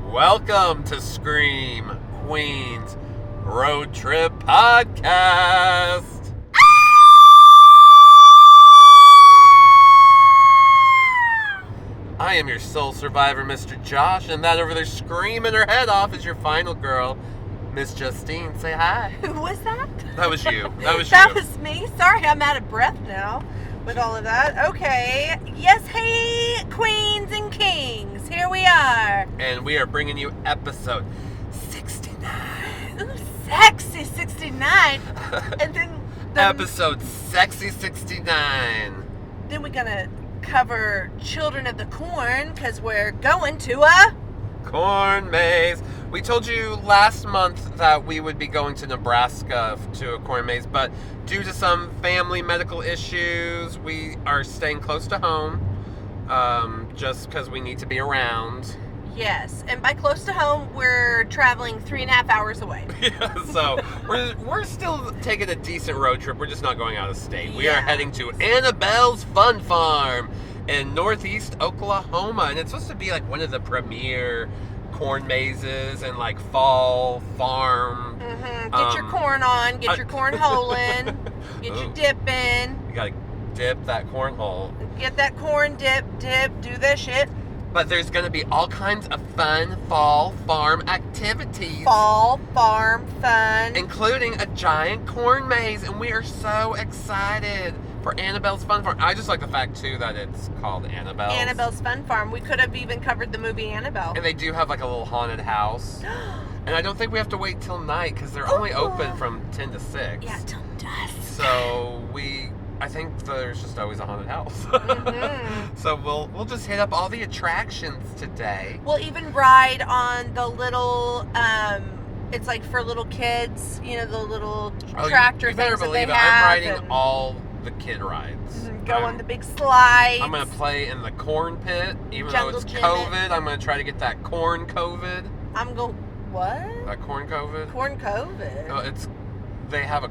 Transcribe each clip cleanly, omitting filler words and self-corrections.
Welcome to Scream Queens Road Trip Podcast. I am your sole survivor, Mr. Josh, and that over there screaming her head off is your final girl, Miss Justine. Say hi. Who was that? That was you. That was me. Sorry, I'm out of breath now with all of that. Okay. Yes, hey, queens and kings. Here we are. And we are bringing you episode 69. Ooh, sexy 69. And then Episode Sexy 69. Then we're gonna cover Children of the Corn because we're going to a corn maze. We told you last month that we would be going to Nebraska to a corn maze, but due to some family medical issues, we are staying close to home, just because we need to be around. Yes, and by close to home, we're traveling 3.5 hours away. Yeah, so we're still taking a decent road trip. We're just not going out of state. We are heading to Annabelle's Fun Farm in northeast Oklahoma, and it's supposed to be like one of the premier corn mazes and like fall farm. Mm-hmm. Get your corn on, get your corn holing, get your dip in. You gotta dip that corn hole. Get that corn dip, do that shit. But there's gonna be all kinds of fun fall farm activities. Fall farm fun. Including a giant corn maze, and we are so excited for Annabelle's Fun Farm. I just like the fact, too, that it's called Annabelle's Fun Farm. We could have even covered the movie Annabelle. And they do have like a little haunted house. And I don't think we have to wait till night, because they're only open from 10 to 6. Yeah, till dusk. So I think there's just always a haunted house. Mm-hmm. So we'll just hit up all the attractions today. We'll even ride on the little, it's like for little kids, the little tractor things that they have. I'm riding all the kid rides. Go on the big slides. I'm going to play in the corn pit, even though it's COVID. I'm going to try to get that corn COVID. What? That corn COVID. Corn COVID? Oh, they have a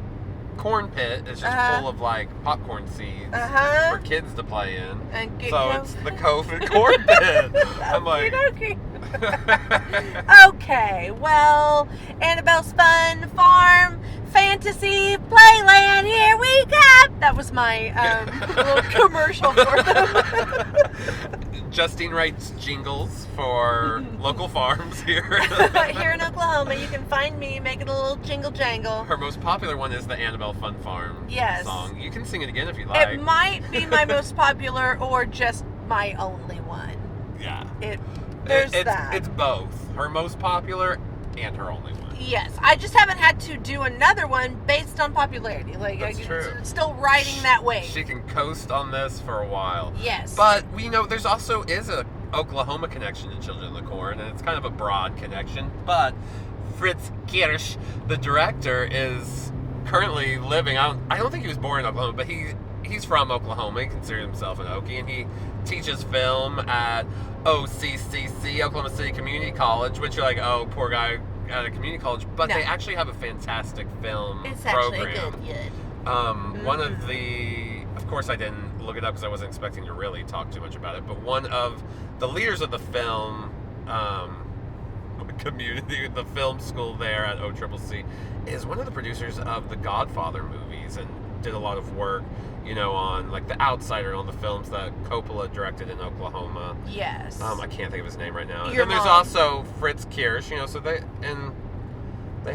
corn pit. It's just full of like popcorn seeds for kids to play in. It's the COVID corn pit. I'm like, okay, well, Annabelle's Fun Farm Fantasy Playland, here we come. That was my little commercial for them. Justine writes jingles for local farms here. Here in Oklahoma, you can find me making a little jingle jangle. Her most popular one is the Annabelle Fun Farm song. You can sing it again if you like. It might be my most popular or just my only one. Yeah. There's that. It's both. Her most popular and her only one. Yes. I just haven't had to do another one based on popularity. That's true. It's still riding that wave. She can coast on this for a while. Yes. But we know there's also is a Oklahoma connection to Children of the Corn, and it's kind of a broad connection. But Fritz Kirsch, the director, is currently living out. I don't think he was born in Oklahoma, but he's from Oklahoma. He considers himself an Okie, and he teaches film at OCCC, Oklahoma City Community College, which you're like, oh, poor guy at a community college, but they actually have a fantastic film program. It's actually good. One of of course I didn't look it up because I wasn't expecting to really talk too much about it, but one of the leaders of the film community, the film school there at OCCC, is one of the producers of the Godfather movies and did a lot of work, on like The Outsider, on the films that Coppola directed in Oklahoma. Yes. I can't think of his name right now. And then there's also Fritz Kirsch, so they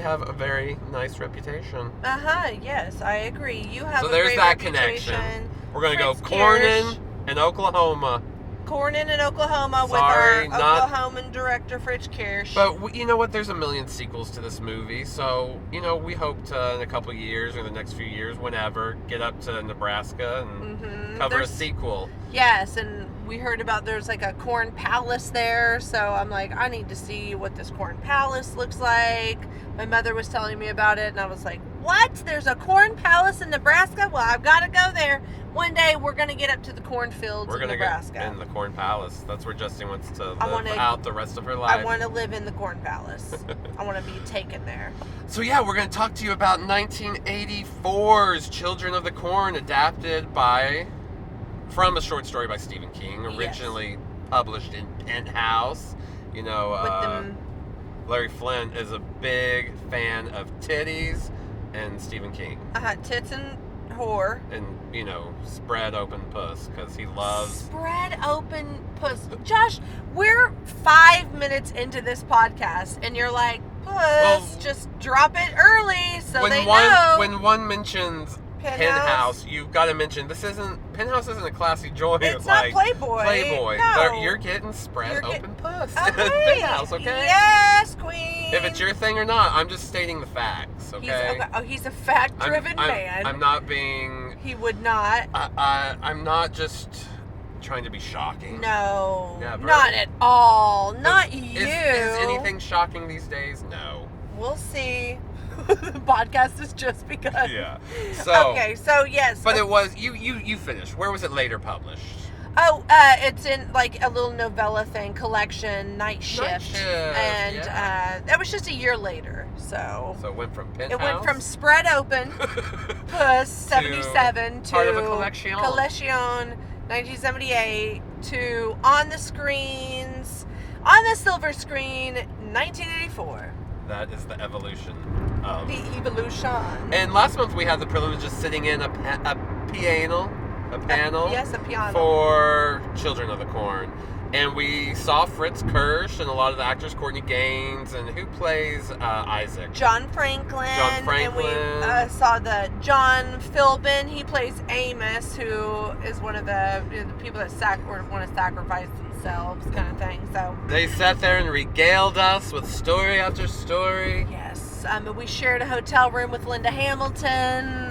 have a very nice reputation. Yes, I agree. You have there's that connection. We're going to go cornin in Oklahoma. Cornin in Oklahoma with our Oklahoman director, Fritz Kirsch. But you know what? There's a million sequels to this movie. So, we hope to, in a couple of years or the next few years, whenever, get up to Nebraska and cover a sequel. Yes, and we heard about there's like a corn palace there. So I'm like, I need to see what this corn palace looks like. My mother was telling me about it, and I was like, what? There's a corn palace in Nebraska? Well, I've got to go there. One day, we're going to get up to the cornfields in Nebraska. We're going to get in the corn palace. That's where Justine wants to live out the rest of her life. I want to live in the corn palace. I want to be taken there. So, yeah, we're going to talk to you about 1984's Children of the Corn, adapted from a short story by Stephen King, originally published in Penthouse. You know, With them. Larry Flint is a big fan of titties and Stephen King. Tits and whore. And, you know, spread open puss, because he loves... Spread open puss. Josh, we're 5 minutes into this podcast, and you're like, puss, just drop it early so they know. When one mentions Penthouse, you've got to mention, Penthouse isn't a classy joint. It's not like Playboy. No. You're getting spread open puss. Okay. Penthouse, okay? Yes, queen. If it's your thing or not, I'm just stating the facts, okay? He's a fact-driven man. I'm not being... He would not. I'm not just trying to be shocking. No. Never. Not at all. Not you. Is anything shocking these days? No. We'll see. The podcast has just begun. Yeah. So. Okay, so yes. But it was, you finished. Where was it later published? Oh, it's in like a little novella thing, collection, Night Shift. And that was just a year later. So it went from Penthouse? It went from Spread Open, Puss, 77, to part of a collection. Collection, 1978, to On the Screens, on the Silver Screen, 1984. That is the evolution of... The evolution. And last month we had the privilege of sitting in a panel. Yes, a piano. For Children of the Corn. And we saw Fritz Kirsch and a lot of the actors, Courtney Gaines, and who plays Isaac? John Franklin. And we saw the John Philbin. He plays Amos, who is one of the people that want to sacrifice themselves, kind of thing. So they sat there and regaled us with story after story. Yes. We shared a hotel room with Linda Hamilton.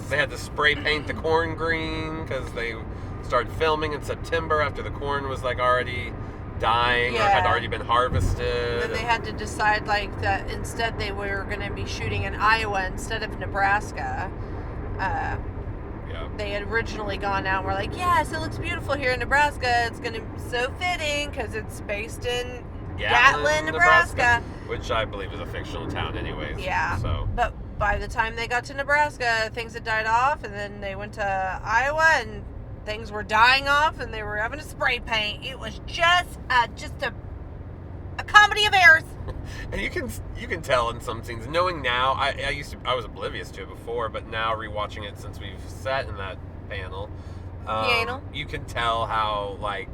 They had to spray paint the corn green because they started filming in September after the corn was like already dying or had already been harvested. And they had to decide like that instead they were going to be shooting in Iowa instead of Nebraska. They had originally gone out and were like, yes, it looks beautiful here in Nebraska. It's going to be so fitting because it's based in Gatlin, Nebraska. Which I believe is a fictional town anyways. Yeah. So. But by the time they got to Nebraska, things had died off, and then they went to Iowa, and things were dying off, and they were having to spray paint. It was just a comedy of errors. And you can tell in some scenes. Knowing now, I was oblivious to it before, but now rewatching it since we've sat in that panel, you can tell how like.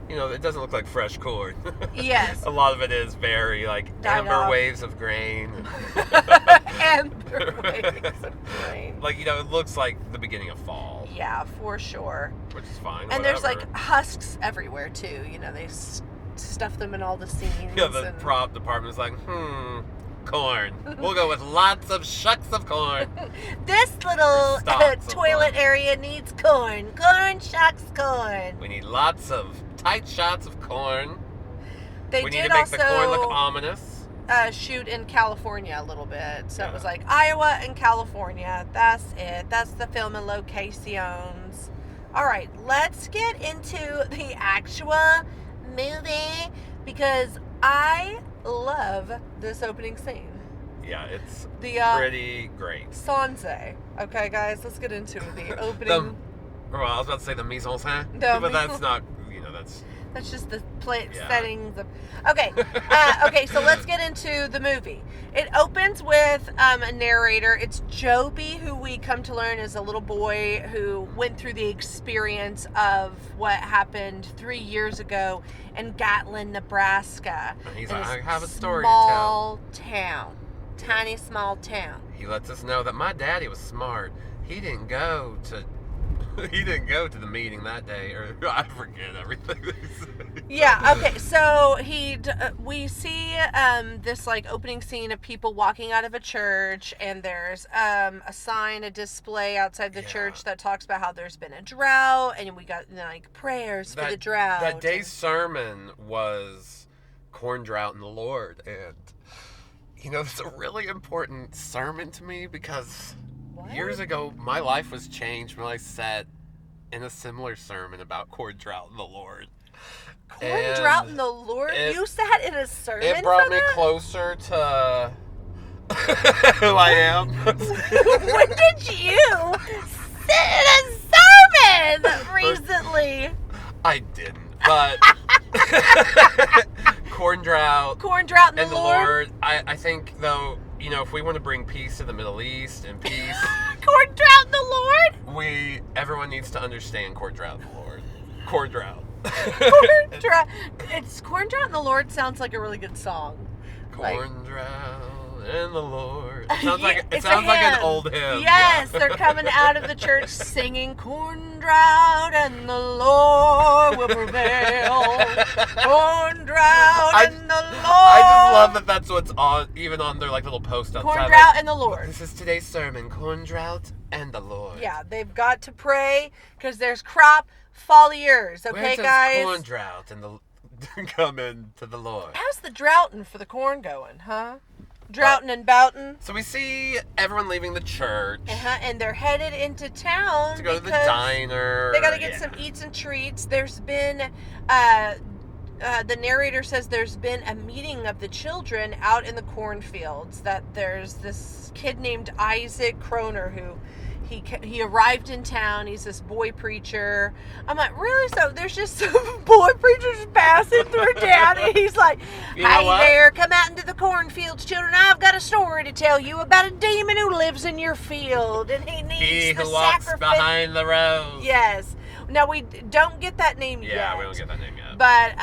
You know, it doesn't look like fresh corn. Yes. A lot of it is very, like, amber waves of grain. Amber waves of grain. Like, you know, it looks like the beginning of fall. Yeah, for sure. Which is fine. And there's, like, husks everywhere, too. You know, they stuff them in all the scenes. Yeah, the prop department is like, corn. We'll go with lots of shucks of corn. This little toilet area needs corn. Corn, shucks, corn. We need lots of tight shots of corn. We need to make the corn look ominous. Shoot in California a little bit. So it was like Iowa and California. That's it. That's the filming locations. All right, let's get into the actual movie because I love this opening scene. Yeah, it's pretty great. Sanse. Okay, guys, let's get into the opening. Well, I was about to say the mise en scène, but that's not, that's just the settings. Okay, okay, so let's get into the movie. It opens with a narrator. It's Joby, who we come to learn is a little boy who went through the experience of what happened 3 years ago in Gatlin, Nebraska. And he's like, I have a story to tell. Small town. Tiny, small town. He lets us know that my daddy was smart. He didn't go to the meeting that day, or I forget everything they said. Yeah, okay, so we see this like opening scene of people walking out of a church, and there's a sign, a display outside the church that talks about how there's been a drought, and we got like prayers for the drought. That day's sermon was corn drought and the Lord, and it's a really important sermon to me because years ago my life was changed when I sat in a similar sermon about corn drought and the Lord. Corn drought and the Lord? You sat in a sermon? It brought me closer to who I am. When did you sit in a sermon recently? I didn't, but corn drought. Corn drought and the Lord. I think, though, if we want to bring peace to the Middle East and peace... Corn drought and the Lord? Everyone needs to understand corn drought and the Lord. Corn drought. Corn drought. Corn drought and the Lord sounds like a really good song. Corn drought and the Lord. It sounds like an old hymn. Yes, they're coming out of the church singing corn drought and the Lord will prevail. Corn drought and the Lord. I just love that that's what's on, even on their little post outside. Corn drought and the Lord. This is today's sermon, corn drought and the Lord. Yeah, they've got to pray because there's crop failures. Okay, Where does guys? Corn drought and the come into the Lord. How's the droughtin' for the corn going, huh? Droughtin' and boutin'. So we see everyone leaving the church. And they're headed into town to go to the diner. They got to get some eats and treats. There's been, the narrator says there's been a meeting of the children out in the cornfields. That there's this kid named Isaac Kroner who he arrived in town. He's this boy preacher. I'm like, really? So there's just some boy preachers passing through town, and he's like, hey there, come out into the cornfields, children. I've got a story to tell you about a demon who lives in your field, and he needs the who walks sacrifice behind the rows. Yes. Now, we don't get that name yet. Yeah, we don't get that name yet. But,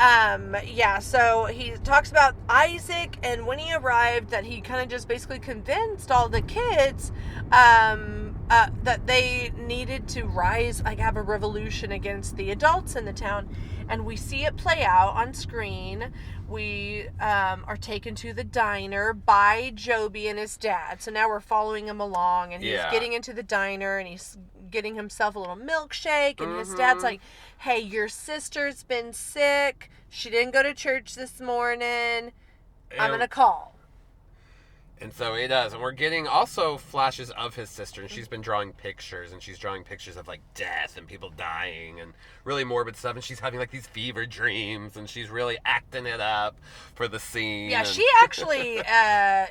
so he talks about Isaac, and when he arrived, that he kind of just basically convinced all the kids that they needed to rise, have a revolution against the adults in the town. And we see it play out on screen. We are taken to the diner by Joby and his dad. So now we're following him along, and he's getting into the diner, and he's getting himself a little milkshake, and his dad's like, hey, your sister's been sick. She didn't go to church this morning. I'm going to call. And so he does. And we're getting also flashes of his sister. And she's been drawing pictures. And she's drawing pictures of, death and people dying. And really morbid stuff. And she's having, these fever dreams. And she's really acting it up for the scene. Yeah, she actually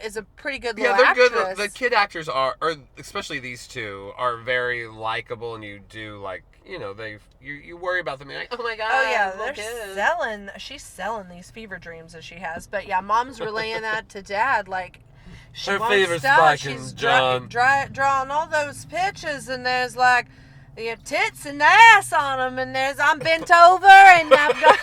is a pretty good little actress. Good. The kid actors are, or especially these two, are very likable. And you do, you worry about them. You're like, oh, my God. Oh, yeah, she's selling these fever dreams that she has. But, yeah, Mom's relaying that to Dad, she her won't favorite stop. spiking, She's John. drawing all those pictures, and there's tits and ass on them, and I'm bent over, and I've got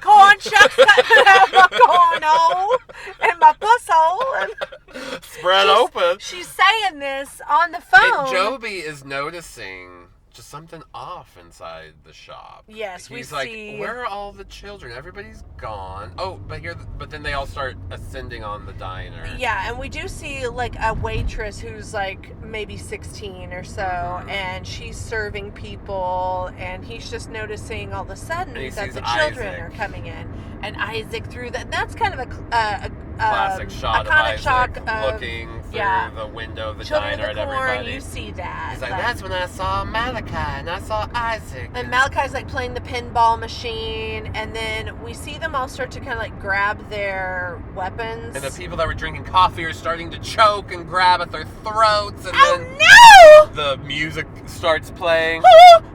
corn shucks cutting out my corn hole and my puss hole, and spread open. She's saying this on the phone. And Joby is noticing just something off inside the shop. Yes, He's see. Where are all the children? Everybody's gone. Oh, but then they all start ascending on the diner. Yeah, and we do see a waitress who's maybe 16 or so, and she's serving people, and he's just noticing all of a sudden that the children are coming in, and Isaac through that. That's kind of a classic shot of Isaac looking through the window of the children diner of the at corn, everybody. You see that. He's that's when I saw Malachi and I saw Isaac. And Malachi's playing the pinball machine, and then we see them all start to kind of grab their weapons. And the people that were drinking coffee are starting to choke and grab at their throats. And then the music starts playing.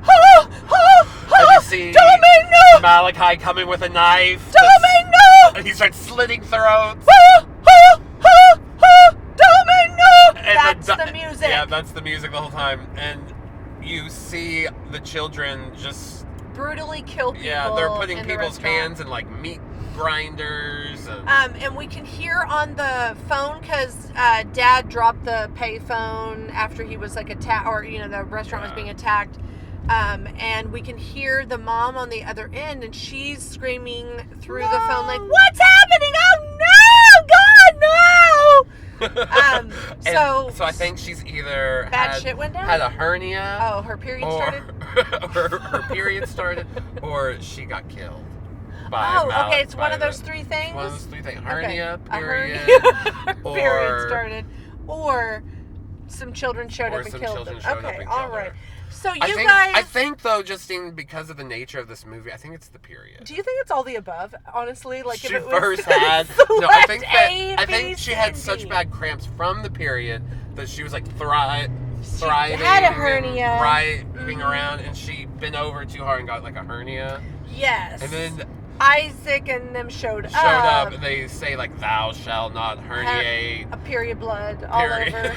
And you see Malachi coming with a knife. And he starts slitting throats. That's the music. Yeah, that's the music the whole time. And you see the children just brutally kill people. Yeah, they're putting people's hands in meat grinders. And we can hear on the phone, because Dad dropped the payphone after he was attacked, or the restaurant was being attacked. And we can hear the mom on the other end, and she's screaming through the phone what's happening? Oh no, God, no! So I think she's either shit went down? had a hernia. Oh, her period started? her period started, or she got killed. Okay, it's one of those three things? One of those three things. Hernia, period. Period started. Or some children showed up and killed them. Okay, all right. So I think though, Justine, because of the nature of this movie, I think it's the period. Do you think it's all the above? Honestly, she first had. No, I think she had such bad cramps from the period that she was thriving. She had a hernia, riding around, and she bent over too hard and got a hernia. Yes. And then Isaac and them showed Showed up, and they say, like, thou shalt not herniate. A period blood all over.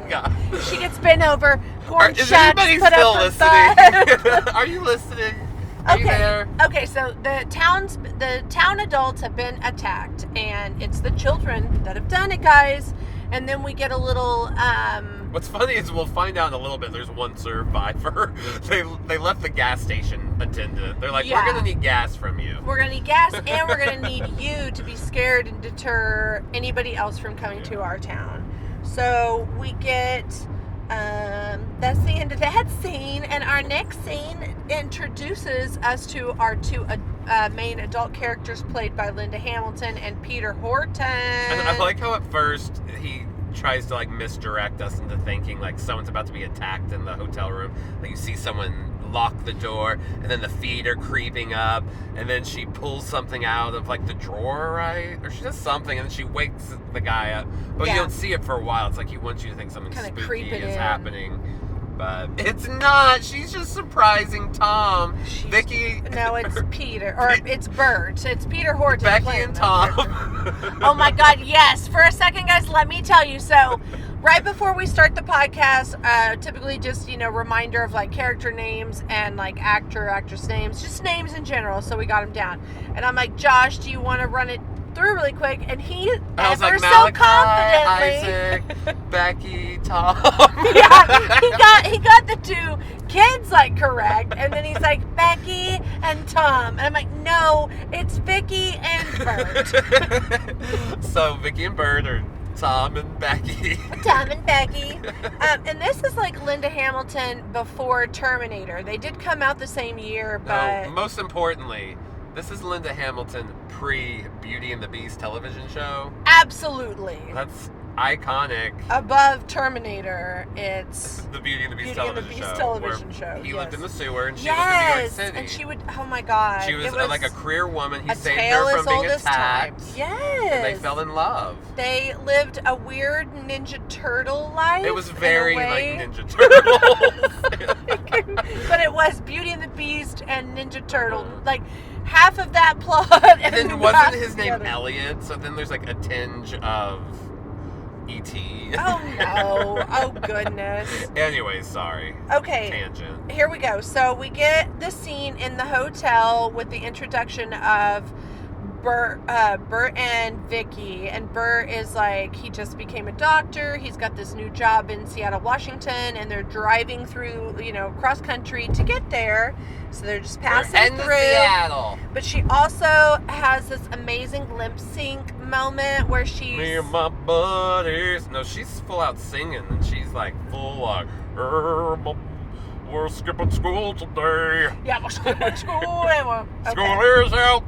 God. She gets bent over. Corn Is shucks anybody put still up her listening? butt. Are you listening? Are you there? Okay, so the town adults have been attacked, and it's the children that have done it, guys. And then we get a little What's funny is we'll find out in a little bit there's one survivor. They left the gas station attendant. They're like, Yeah. we're gonna need gas from you. We're gonna need gas, and we're gonna need you to be scared and deter anybody else from coming to our town. So we get that's the end of that scene, and our next scene introduces us to our two main adult characters played by Linda Hamilton and Peter Horton. And I like how at first he tries to like misdirect us into thinking like someone's about to be attacked in the hotel room. Like you see someone lock the door, and then the feet are creeping up, and then she pulls something out of like the drawer, right? Or she does something, and then she wakes the guy up. But Yeah. you don't see it for a while. It's like he wants you to think something Kinda spooky creeping is in. happening. But it's not. She's just surprising Tom. Vicky. No, it's Peter, or it's Bert. It's Peter Horton. Becky playing and the Tom. character. Oh my God, yes. For a second, guys, let me tell you. So, right before we start the podcast, typically just, reminder of like character names and like actress names, just names in general. So we got them down. And I'm like, Josh, do you want to run it through really quick? And he I was ever like, so Malachi, confidently. Isaac, Becky, Tom. Yeah, he got the two kids like correct, and then he's like Becky and Tom, and I'm like, no, it's Vicky and Bert. So Vicky and Bert are Tom and Becky. Tom and Becky. And this is like Linda Hamilton before Terminator. They did come out the same year, but No, most importantly, this is Linda Hamilton pre-Beauty and the Beast television show. absolutely That's iconic. above Terminator. It's The Beauty and the Beast Beauty and the television Beast show. television where show, He yes. lived in the sewer and she lived in New York yes, City. and she would. Oh my God, She was, it like a career woman. He a saved tale her as from being old as attacked. time. Yes, And they fell in love. They lived a weird Ninja Turtle life. It was in a very like way. Ninja Turtles. But it was Beauty and the Beast and Ninja Turtle. Like half of that plot. And then half wasn't his the name other. Elliot? So then there's like a tinge of E.T. Oh no! Oh goodness. Anyways, sorry. Okay. Tangent. Here we go. So we get the scene in the hotel with the introduction of Bert and Vicky, and Bert is like, he just became a doctor. He's got this new job in Seattle, Washington, and they're driving through, cross country to get there. So they're just passing And through. Seattle. But she also has this amazing lip sync moment where she's Me and my buddies. No, she's full out singing, and she's like full like, we're skipping school today. yeah, we're skipping school. And we're, School is out.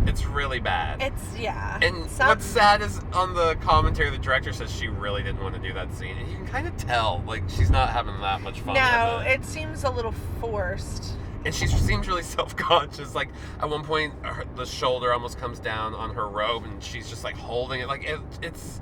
It's really bad. And what's sad is on the commentary, the director says she really didn't want to do that scene. And you can kind of tell, like, she's not having that much fun No, with it. it seems a little forced. And she seems really self-conscious. Like, at one point, the shoulder almost comes down on her robe, and she's just, like, holding it. Like, it's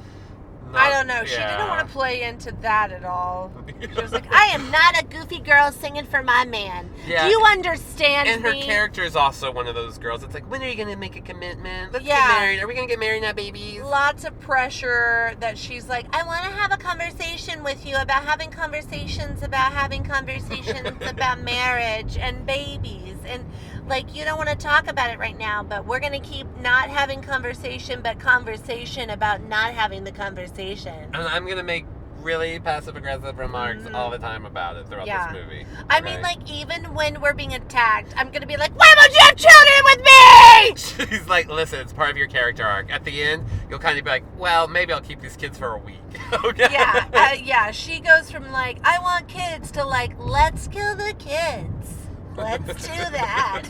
not... I don't know. She didn't want to play into that at all. She was like, I am not a goofy girl singing for my man. Yeah. Do you understand And me? her character is also one of those girls. It's like, when are you going to make a commitment? Let's Yeah. get married. Are we going to get married now, babies? Lots of pressure that she's like, I want to have a conversation with you about having conversations about about marriage and babies. And, like, you don't want to talk about it right now, but we're going to keep not having conversation, but conversation about not having the conversation. And I'm going to make really passive-aggressive remarks all the time about it throughout this movie. I Okay? mean, like, even when we're being attacked, I'm going to be like, why won't you have children with me? She's like, listen, it's part of your character arc. At the end, you'll kind of be like, well, maybe I'll keep these kids for a week. Okay? Yeah. She goes from, like, I want kids to, like, let's kill the kids. Let's do that.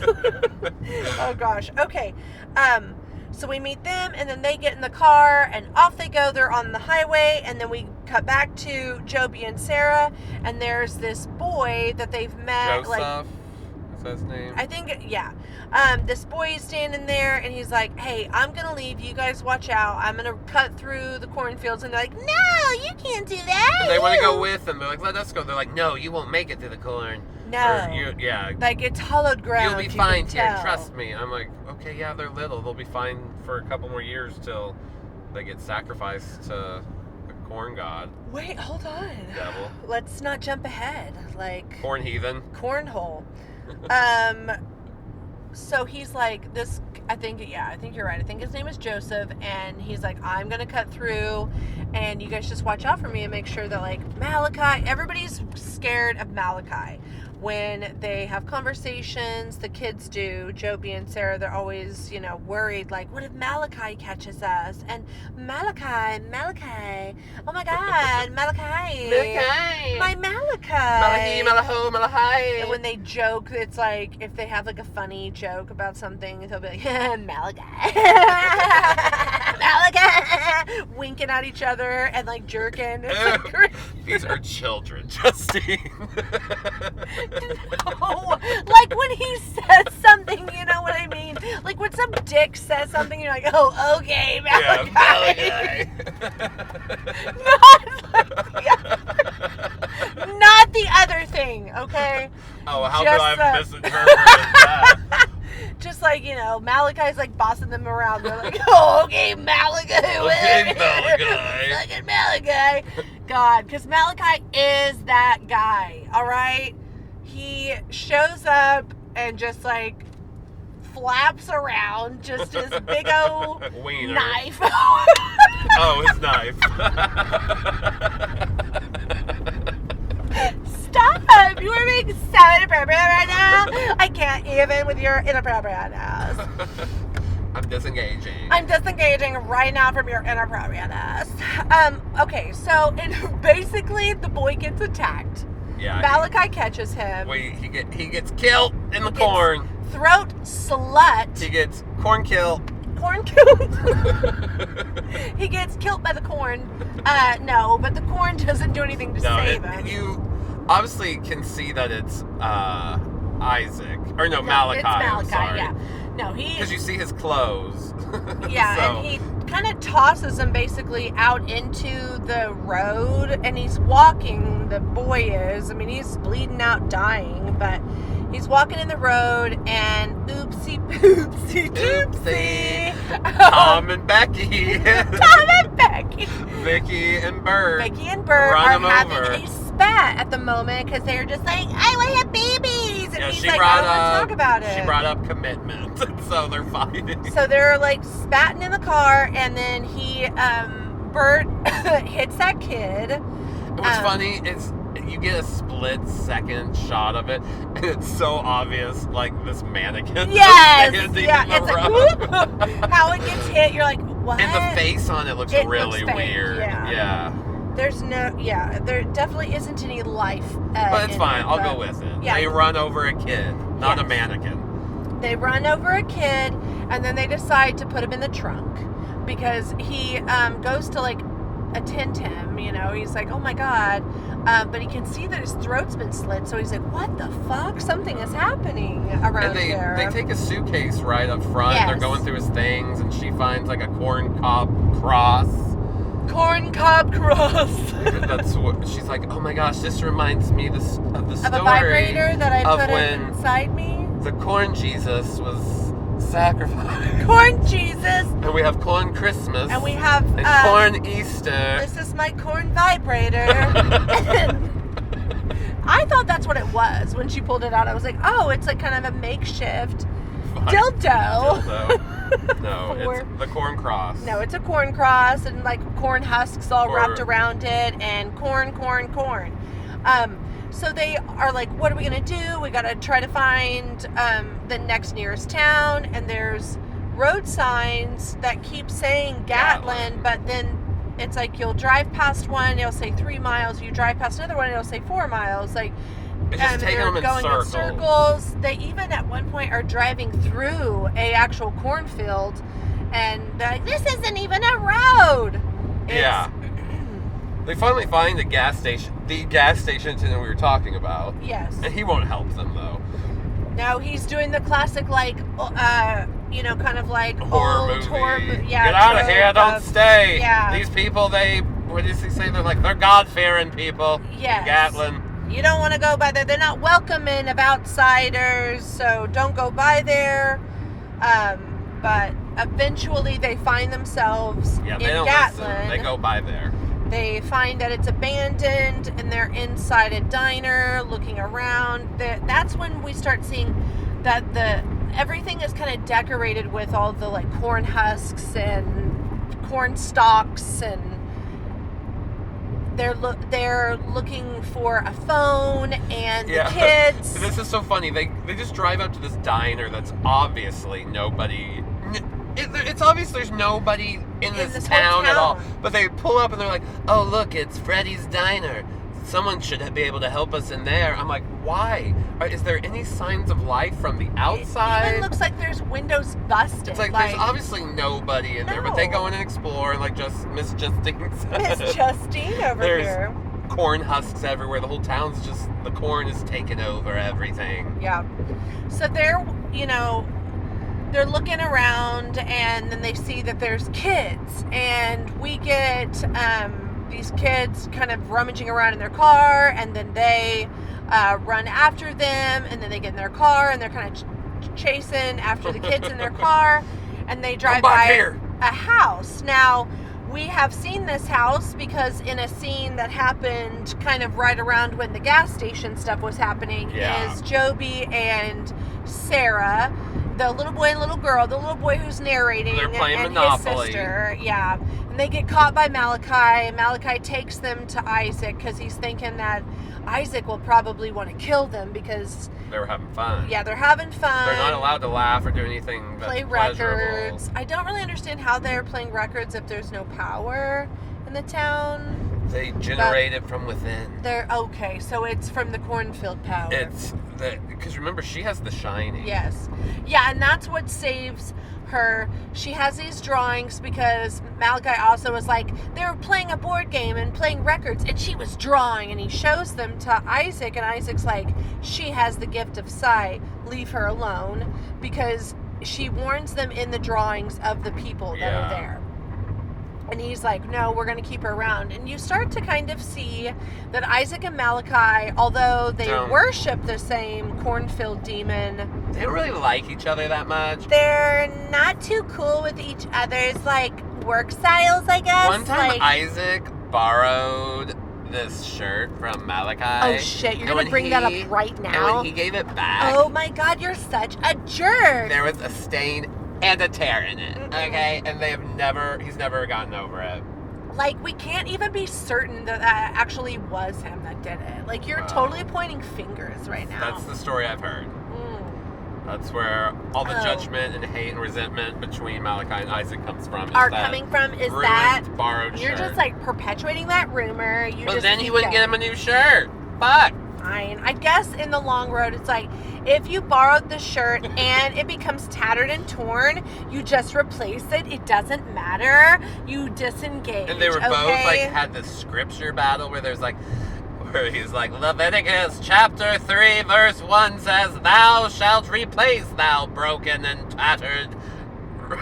Oh, gosh. Okay. So we meet them, and then they get in the car, and off they go. They're on the highway, and then we cut back to Joby and Sarah, and there's this boy that they've met. Joseph. that his name? I think, yeah. This boy is standing there, and he's like, hey, I'm going to leave. You guys watch out. I'm going to cut through the cornfields. And they're like, no, you can't do that. And they want to go with him. They're like, let us go. They're like, no, you won't make it through the corn. No. Yeah. Like, it's hollowed ground. You'll be fine here. Trust me. I'm like, okay, yeah, they're little. They'll be fine for a couple more years till they get sacrificed to the corn god. Wait, hold on. Devil. Let's not jump ahead. Like, Corn heathen. cornhole. So he's like, this, I think you're right. I think his name is Joseph, and he's like, I'm going to cut through, and you guys just watch out for me and make sure that, like, Malachi, everybody's scared of Malachi. When they have conversations, the kids do, Joby and Sarah, they're always, worried, like, what if Malachi catches us? And Malachi, oh my God, Malachi. My Malachi. Malachi. And when they joke, it's like, if they have, like, a funny joke about something, they'll be like, Malachi. Malachi. Winking at each other and, like, jerking. It's like, great. These are children, Justine. No, like when he says something, you know what I mean? Like when some dick says something, you're like, oh, okay, Malachi. Yeah, Malachi. Not the other thing, okay? Oh, how Just, could I have misinterpreted that? Just like, Malachi's like bossing them around. They're like, oh, okay, Malachi. Okay, Malachi. Look at Malachi. God, because Malachi is that guy, all right? He shows up and just like flaps around, just his big old Wiener. knife. Oh, his knife. Stop! You are being so inappropriate right now. I can't even with your inappropriateness. I'm disengaging. I'm disengaging right now from your inappropriateness. Okay, so basically the boy gets attacked. Yeah. Malachi catches him. Wait, he gets killed in the corn. Throat slut. He gets corn killed. Corn killed. He gets killed by the corn. No, but the corn doesn't do anything to save him. You obviously can see that it's Isaac. Or no, Malachi. It's Malachi, I'm sorry. yeah. No, because you see his clothes. Yeah, So. and he kind of tosses him basically out into the road, and he's walking, the boy is. I mean, he's bleeding out, dying, but he's walking in the road, and oopsie poopsie doopsie. Tom and Becky. Tom and Becky. Vicky and Bert. Becky and Bert Run are him having over. a spat at the moment because they're just like, I want to have babies. And Yeah, he's she like, brought I don't want to up, talk about it. She brought up commitment, so they're fighting. So they're like spatting in the car, and then Bert hits that kid. What's funny is you get a split second shot of it, and it's so obvious, like this mannequin. Yes, standing yeah, in the it's like road. whoop, how it gets hit. You're like, what? And the face on it looks It really looks fake, weird. yeah. There's there definitely isn't any life. But it's in fine. it, I'll but- go with it. Yeah. They run over a kid, not a Yes. mannequin. They run over a kid, and then they decide to put him in the trunk because he goes to like attend him. He's like, oh my God, but he can see that his throat's been slit. So he's like, what the fuck? Something is happening around And here. they take a suitcase right up front. Yes. They're going through his things, and she finds like a corn cob cross. Corn cob cross. That's what she's like. Oh my gosh, this reminds me of the story Of a vibrator that I of put when inside me. the corn Jesus was sacrificed. Corn Jesus. And we have corn Christmas. And we have and corn Easter. This is my corn vibrator. I thought that's what it was when she pulled it out. I was like, oh, it's like kind of a makeshift dildo. No, it's the corn cross. No, it's a corn cross and like corn husks all wrapped around it and corn. So they are like, what are we going to do? We got to try to find the next nearest town. And there's road signs that keep saying Gatlin, but then it's like you'll drive past one, it'll say 3 miles. You drive past another one, it'll say 4 miles. Like, It's just taking them in circles. circles. They even at one point are driving through a actual cornfield, and they're like, this isn't even a road. Yeah. They finally find the gas station attendant we were talking about. Yes. And he won't help them, though. No, he's doing the classic, like, kind of like horror old movie. horror Get out of trope here! Don't stay. Yeah. These people, what does he say? They're God-fearing people. Yes. Gatlin. You don't want to go by there. They're not welcoming of outsiders, so don't go by there. But eventually they find themselves in they don't Gatlin. listen. They go by there. They find that it's abandoned, and they're inside a diner looking around. That's when we start seeing that everything is kind of decorated with all the like corn husks and corn stalks, and they're looking for a phone, and the kids. This is so funny. They just drive up to this diner that's obviously nobody. It's obvious there's nobody in this town at all. But they pull up and they're like, "Oh, look, it's Freddy's Diner. Someone should be able to help us in there." I'm like, why? Is there any signs of life from the outside? It even looks like there's windows busted. It's like there's obviously nobody in there, but they go in and explore, and like just Miss Justine said. Miss Justine over here. There's corn husks everywhere. The whole town's just, the corn is taken over everything. Yeah. So they're looking around, and then they see that there's kids, and we get these kids kind of rummaging around in their car, and then they run after them, and then they get in their car, and they're kind of chasing after the kids in their car, and they drive by a house. Now, we have seen this house because in a scene that happened kind of right around when the gas station stuff was happening is Joby and Sarah, the little boy and little girl, the little boy who's narrating, they're playing and Monopoly. his sister, and they get caught by Malachi. Malachi takes them to Isaac because he's thinking that Isaac will probably want to kill them because they were having fun. Yeah, they're having fun. They're not allowed to laugh or do anything that's play records. I don't really understand how they're playing records if there's no power in the town. They generate it from within. They're okay, so it's from the cornfield power. Because remember, she has the shining. Yes. Yeah, and that's what saves her. She has these drawings because Malachi also was like, they were playing a board game and playing records, and she was drawing, and he shows them to Isaac, and Isaac's like, she has the gift of sight, leave her alone, because she warns them in the drawings of the people that are there. And he's like, no, we're going to keep her around. And you start to kind of see that Isaac and Malachi, although they worship the same cornfield demon, they don't really like each other that much. They're not too cool with each other's, like, work styles, I guess. One time, Isaac borrowed this shirt from Malachi. Oh, shit. You're going to bring that up right now? And when he gave it back... Oh, my God. You're such a jerk. There was a stain and a tear in it, okay? And he's never gotten over it. Like, we can't even be certain that actually was him that did it. Like, you're totally pointing fingers right now. That's the story I've heard. That's where all the judgment and hate and resentment between Malachi and Isaac comes from. Is that borrowed you're shirt. Just, like, perpetuating that rumor. But then he wouldn't get him a new shirt. Fuck. Fine. I guess in the long road, it's like, if you borrowed the shirt and it becomes tattered and torn, you just replace it. It doesn't matter. You disengage. And they were both like had this scripture battle where he's like, Leviticus chapter 3 verse 1 says, "Thou shalt replace thou broken and tattered." And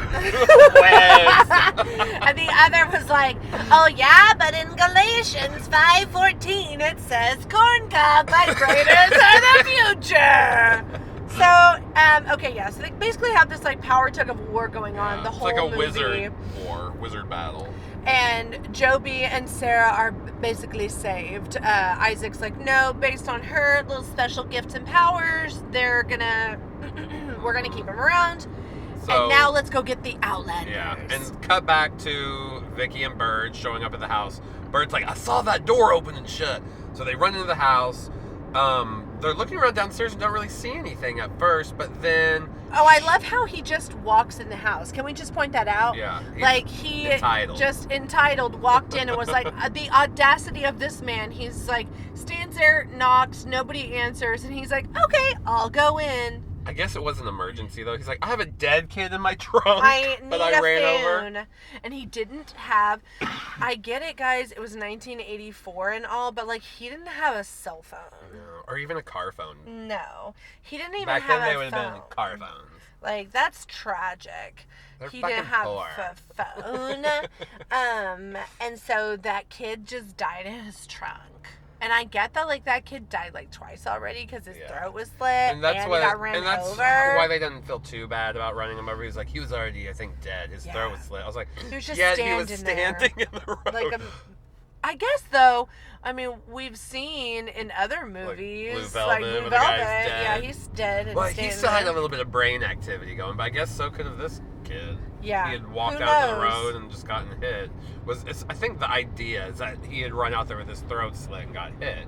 the other was like, oh yeah, but in Galatians 5:14 it says corn cob vibrators are the future. So, so they basically have this like power tug of war going on the whole movie. It's like a wizard battle. And Joby and Sarah are basically saved. Isaac's like, no, based on her little special gifts and powers, we're gonna keep him around. So, and now let's go get the Outlanders. Yeah, and cut back to Vicky and Bird showing up at the house. Bird's like, I saw that door open and shut. So they run into the house. They're looking around downstairs and don't really see anything at first, but then... Oh, I love how he just walks in the house. Can we just point that out? Yeah. Like, he just entitled walked in and was like, the audacity of this man. He's like, stands there, knocks, nobody answers, and he's like, okay, I'll go in. I guess it was an emergency, though. He's like, I have a dead kid in my trunk I need that I ran phone. over. And he didn't have... I get it, guys. It was 1984 and all, but, like, he didn't have a cell phone. No, or even a car phone. No. He didn't even Back have then, they a would phone. have been car phones. Like, that's tragic. They're He fucking didn't have poor. a phone. And so that kid just died in his trunk. And I get that, like, that kid died, like, twice already because his throat was slit And that's he why, got ran and that's over. why they didn't feel too bad about running him over. He was like, he was already, I think, dead. His throat was slit. I was like, he was just he was standing standing in the road. Like, I guess, though, I mean, we've seen in other movies, Blue Velvet, like Blue when the guy's Velvet, dead. yeah, he's dead. And Well, he standing still had a there. little bit of brain activity going, but I guess so could have this kid. Yeah. He had walked Who out to the knows? road and just gotten hit. I think the idea is that he had run out there with his throat slit and got hit.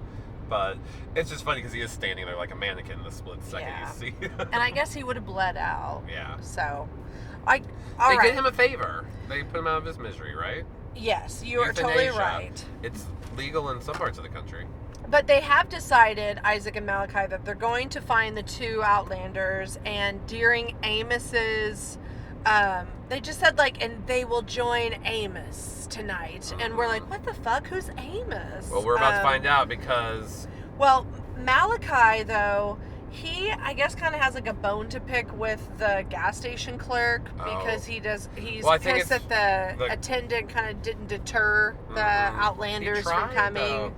But it's just funny because he is standing there like a mannequin the split second Yeah. you see. And I guess he would have bled out. Yeah. So, They right. did him a favor. They put him out of his misery, right? Yes, you are totally Euthanasia. right. It's legal in some parts of the country. But they have decided, Isaac and Malachi, that they're going to find the two Outlanders, and during Amos's, they just said, like, and they will join Amos tonight. And we're like, what the fuck? Who's Amos? Well, we're about to find out because... Well, Malachi, though, he, I guess, kind of has, like, a bone to pick with the gas station clerk because he's Well, I think pissed that the attendant kind of didn't deter the Outlanders from coming. Though.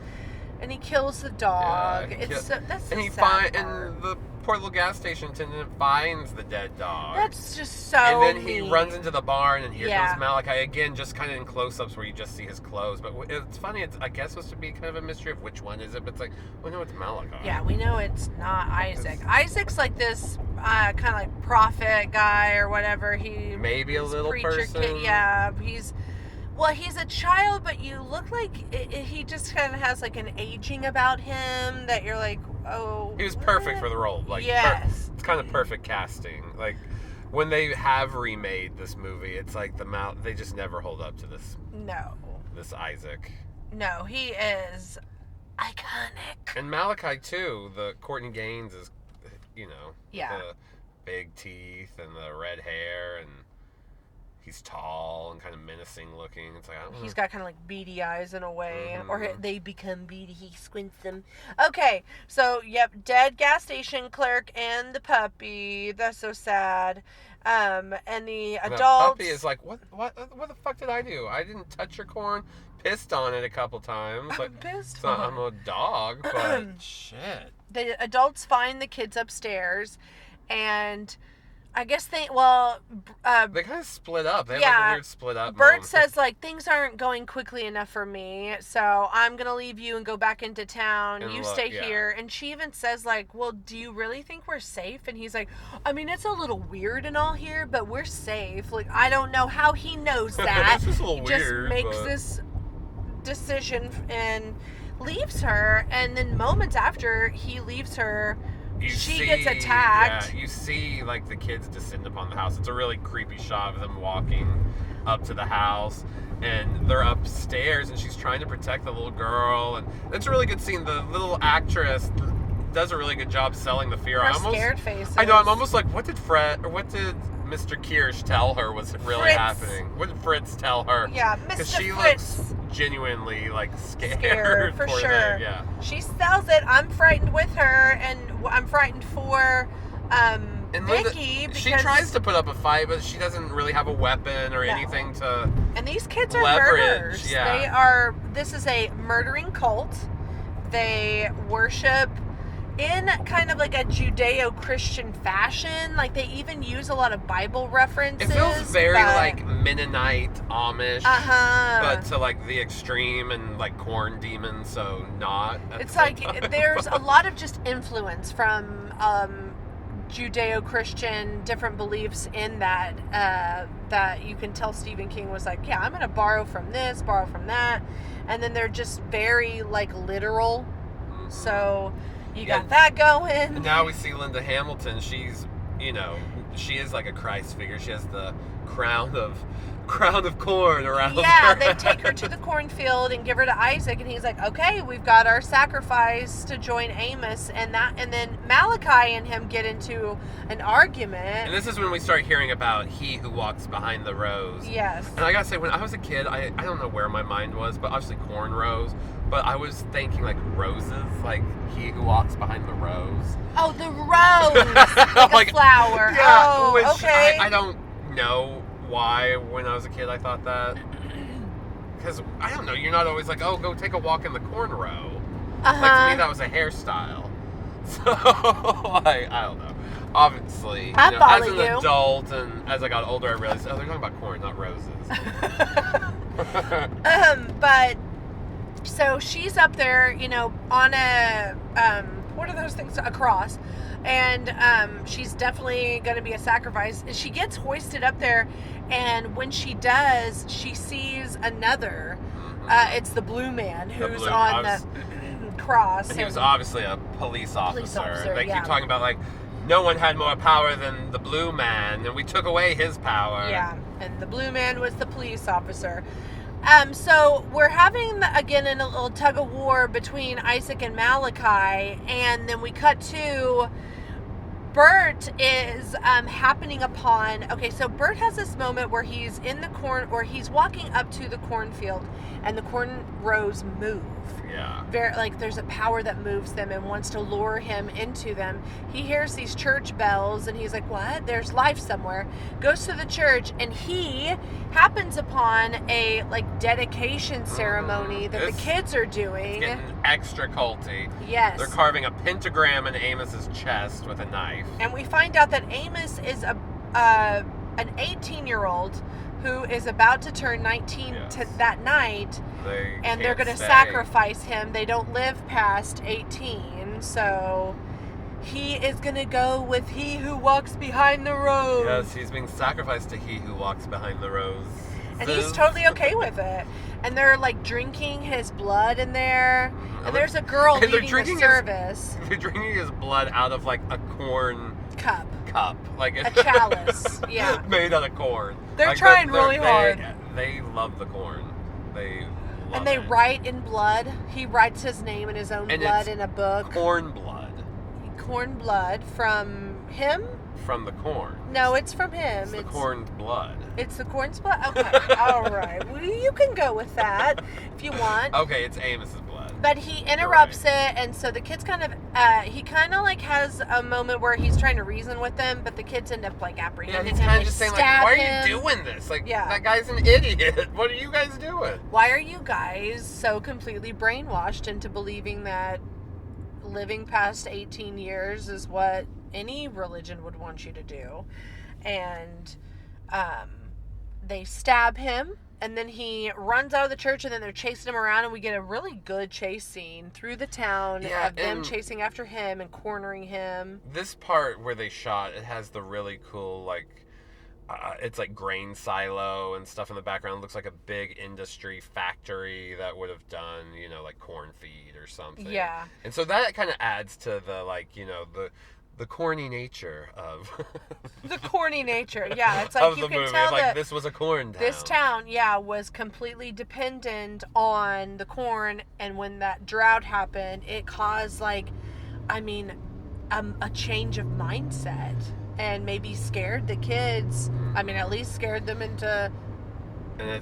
And he kills the dog. Yeah, That's the and he sad part. and the poor little gas station attendant finds the dead dog. That's just so And then he mean. runs into the barn, and here Yeah. comes Malachi again, just kind of in close-ups where you just see his clothes. But it's funny. It's, I guess, supposed to be kind of a mystery of which one is it. But it's like, well, no, it's Malachi. Yeah, we know it's not Isaac. Isaac's like this kind of like prophet guy or whatever. He Maybe a he's little preacher person. Kid. Yeah, he's a child, but you look like he just kind of has like an aging about him that you're like, oh. He was perfect for the role. Like, yes. It's kind of perfect casting. Like, when they have remade this movie, it's like they just never hold up to this. No. This Isaac. No, he is iconic. And Malachi too. The Courtney Gaines is, Yeah. the big teeth and the red hair, and he's tall and kind of menacing looking. It's like, I don't know. He's got kind of like beady eyes in a way, or Mhm. they become beady. He squints them. Okay, so yep, dead gas station clerk and the puppy. That's so sad. And the And adults. that puppy is like, what the fuck did I do? I didn't touch your corn. Pissed on it a couple times. Like, I'm pissed. it's not, I'm a dog, but shit. The adults find the kids upstairs, and I guess they They kind of split up. They have like a weird split up. Bert moment. says, like, things aren't going quickly enough for me, so I'm going to leave you and go back into town. And you look, stay yeah. here. And she even says, like, well, do you really think we're safe? And he's like, I mean, it's a little weird and all here, but we're safe. Like, I don't know how he knows that. It's just a little He just weird, makes but- this decision and leaves her. And then moments after he leaves her, she gets attacked. Yeah, you see like the kids descend upon the house. It's a really creepy shot of them walking up to the house, and they're upstairs, and she's trying to protect the little girl, and it's a really good scene. The little actress does a really good job selling the fear. Her scared faces. I know. I'm almost like, what did Mr. Kirsch tell her was really Fritz. happening? What did Fritz tell her? Yeah, Because Mr. she Fritz. looks genuinely like Scared, for for sure. them, yeah. She sells it. I'm frightened with her, and I'm frightened for And Vicky because she tries to put up a fight, but she doesn't really have a weapon or No. anything to. and these kids are leverage, murderers. yeah. They are. This is a murdering cult. They worship in kind of like a Judeo-Christian fashion. Like they even use a lot of Bible references. It feels very but- like Mennonite, Amish, Uh-huh. but to like the extreme, and like corn demon, so not. at It's the same like time. there's a lot of just influence from Judeo-Christian different beliefs in that that you can tell Stephen King was like, yeah, I'm going to borrow from this, borrow from that, and then they're just very like literal. Mhm. So you Yeah. got that going. And now we see Linda Hamilton. She's, she is like a Christ figure. She has the crown of crown of corn around her. Yeah, they take her to the cornfield and give her to Isaac, and he's like, okay, we've got our sacrifice to join Amos, and then Malachi and him get into an argument. And this is when we start hearing about he who walks behind the rows. Yes. And I gotta say, when I was a kid, I don't know where my mind was, but obviously corn rows, but I was thinking like roses, like he who walks behind the rows. Oh, the rose! Like a flower. Yeah, oh, which okay. I don't know why when I was a kid I thought that. Because, I don't know, you're not always like, oh, go take a walk in the corn row. Uh-huh. Like, to me, that was a hairstyle. So, I don't know. Obviously, I as follow an you. adult and as I got older, I realized, oh, they're talking about corn, not roses. But, so she's up there, on a, what are those things? A cross. And she's definitely going to be a sacrifice. She gets hoisted up there, and when she does, she sees another. It's the blue man who's on the cross. And he was obviously a police officer. They yeah. keep talking about, like, no one had more power than the blue man, and we took away his power. Yeah, and the blue man was the police officer. So we're having, again, a little tug of war between Isaac and Malachi, and then we cut to Bert is happening upon. Okay, so Bert has this moment where he's in the corn, or he's walking up to the cornfield, and the corn rows move. Yeah. There's a power that moves them and wants to lure him into them. He hears these church bells, and he's like, what? There's life somewhere. Goes to the church, and he happens upon a dedication ceremony that the kids are doing. It's getting extra culty. Yes. They're carving a pentagram in Amos's chest with a knife. And we find out that Amos is an 18-year-old who is about to turn 19 that night, and they're going to sacrifice him. They don't live past 18, so he is going to go with he who walks behind the rows. Yes, he's being sacrificed to he who walks behind the rows. And he's totally okay with it. And they're drinking his blood in there. And there's a girl leading the service. They're drinking his blood out of a corn cup. A chalice. Yeah. Made out of corn. They're trying really hard. They love the corn. They love they it. write in blood. He writes his name in his own blood in a book. Corn blood. Corn blood from him? From the corn. No, it's from him. It's the corn's blood. It's the corn's blood? Okay. All right. Well, you can go with that if you want. Okay, it's Amos's blood. But he interrupts it, and so the kids he has a moment where he's trying to reason with them, but the kids end up apprehending him. Yeah, he's kind of just saying why are you doing this? That guy's an idiot. What are you guys doing? Why are you guys so completely brainwashed into believing that living past 18 years is what any religion would want you to do? And they stab him, and then he runs out of the church, and then they're chasing him around, and we get a really good chase scene through the town of them chasing after him and cornering him. This part where they shot, it has the really cool, it's grain silo and stuff in the background. It looks like a big industry factory that would have done, corn feed or something. Yeah. And so that kind of adds to the, the corny nature of the corny nature. Yeah, it's of you the can movie. tell that this was a corn town. This town, was completely dependent on the corn, and when that drought happened, it caused a change of mindset, and maybe scared the kids. At least scared them into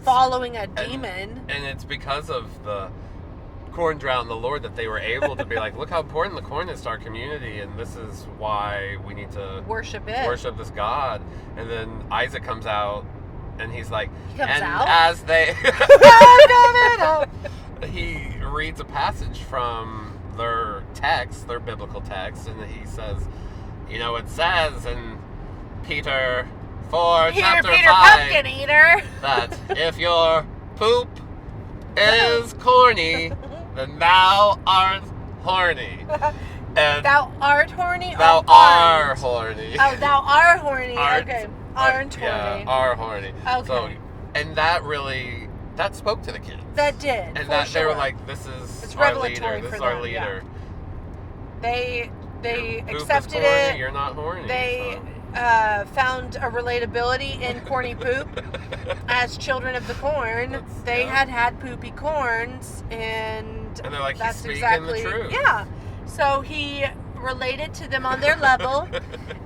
following a demon. And it's because of the corn drought and the Lord that they were able to be look how important the corn is to our community, and this is why we need to worship this God. And then Isaac comes out, and he's like, as they he reads a passage from their biblical text, and he says, it says in Peter 4, chapter 5, Pumpkin Eater, that if your poop is corny, then thou art horny. And thou art horny? Thou are horny. Oh, thou are horny. Okay. Aren't horny. Yeah, are horny. Okay. So, and that spoke to the kids. That did. And they were like, this is our leader. This is our leader. Yeah. They Poop accepted is corny, it. You're not horny. found a relatability in corny poop. As children of the corn, they had poopy corns, and they're like, that's he's speaking exactly the truth. Yeah. So he related to them on their level,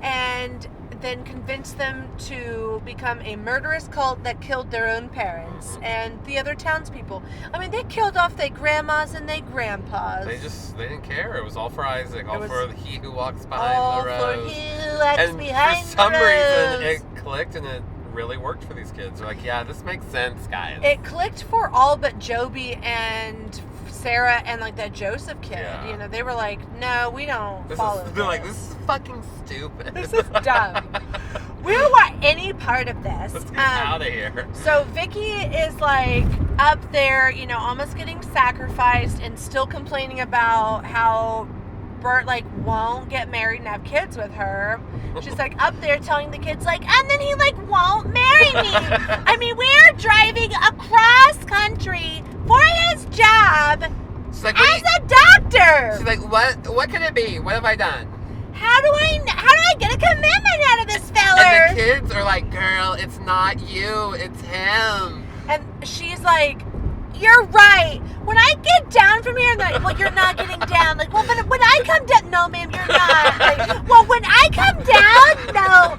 and then convinced them to become a murderous cult that killed their own parents and the other townspeople. I mean, they killed off their grandmas and their grandpas. They didn't care. It was all for Isaac, all for he who walks behind all the rose. for he who walks behind for some the reason, rose. it clicked and it really worked for these kids. They're like, yeah, this makes sense, guys. It clicked for all but Joby and Sarah and like that Joseph kid. Yeah. You know, they were like, no, we don't follow They're like, this is fucking stupid. This is dumb. We don't want any part of this. Let's get out of here. So Vicky is like up there, you know, almost getting sacrificed and still complaining about how Bert like won't get married and have kids with her. She's like up there telling the kids like, and then he like won't marry me. I mean, we're driving across country for his job She's like, as a doctor. She's like, what could it be? What have I done? How do I get a commitment out of this feller? And the kids are like, girl, it's not you, it's him. And she's like, you're right. When I get down from here, like, well, you're not getting down. Like, well, but when I come down, no, ma'am, you're not. Like, well, when I come down, no,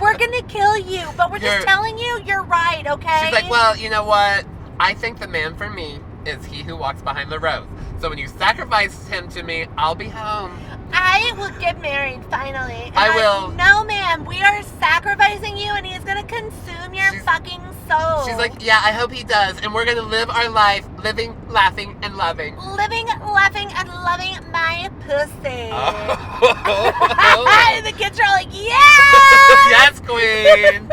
we're gonna kill you. But we're just telling you, you're right, okay? She's like, well, you know what? I think the man for me is he who walks behind the rose. So when you sacrifice him to me, I'll be home. I will get married finally. And I will. No, ma'am, we are sacrificing you, and he's gonna consume your fucking soul. She's like, yeah, I hope he does, and we're gonna live our life, living, laughing, and loving. Living, laughing, and loving my pussy. Oh. And the kids are like, yeah! Yes, queen!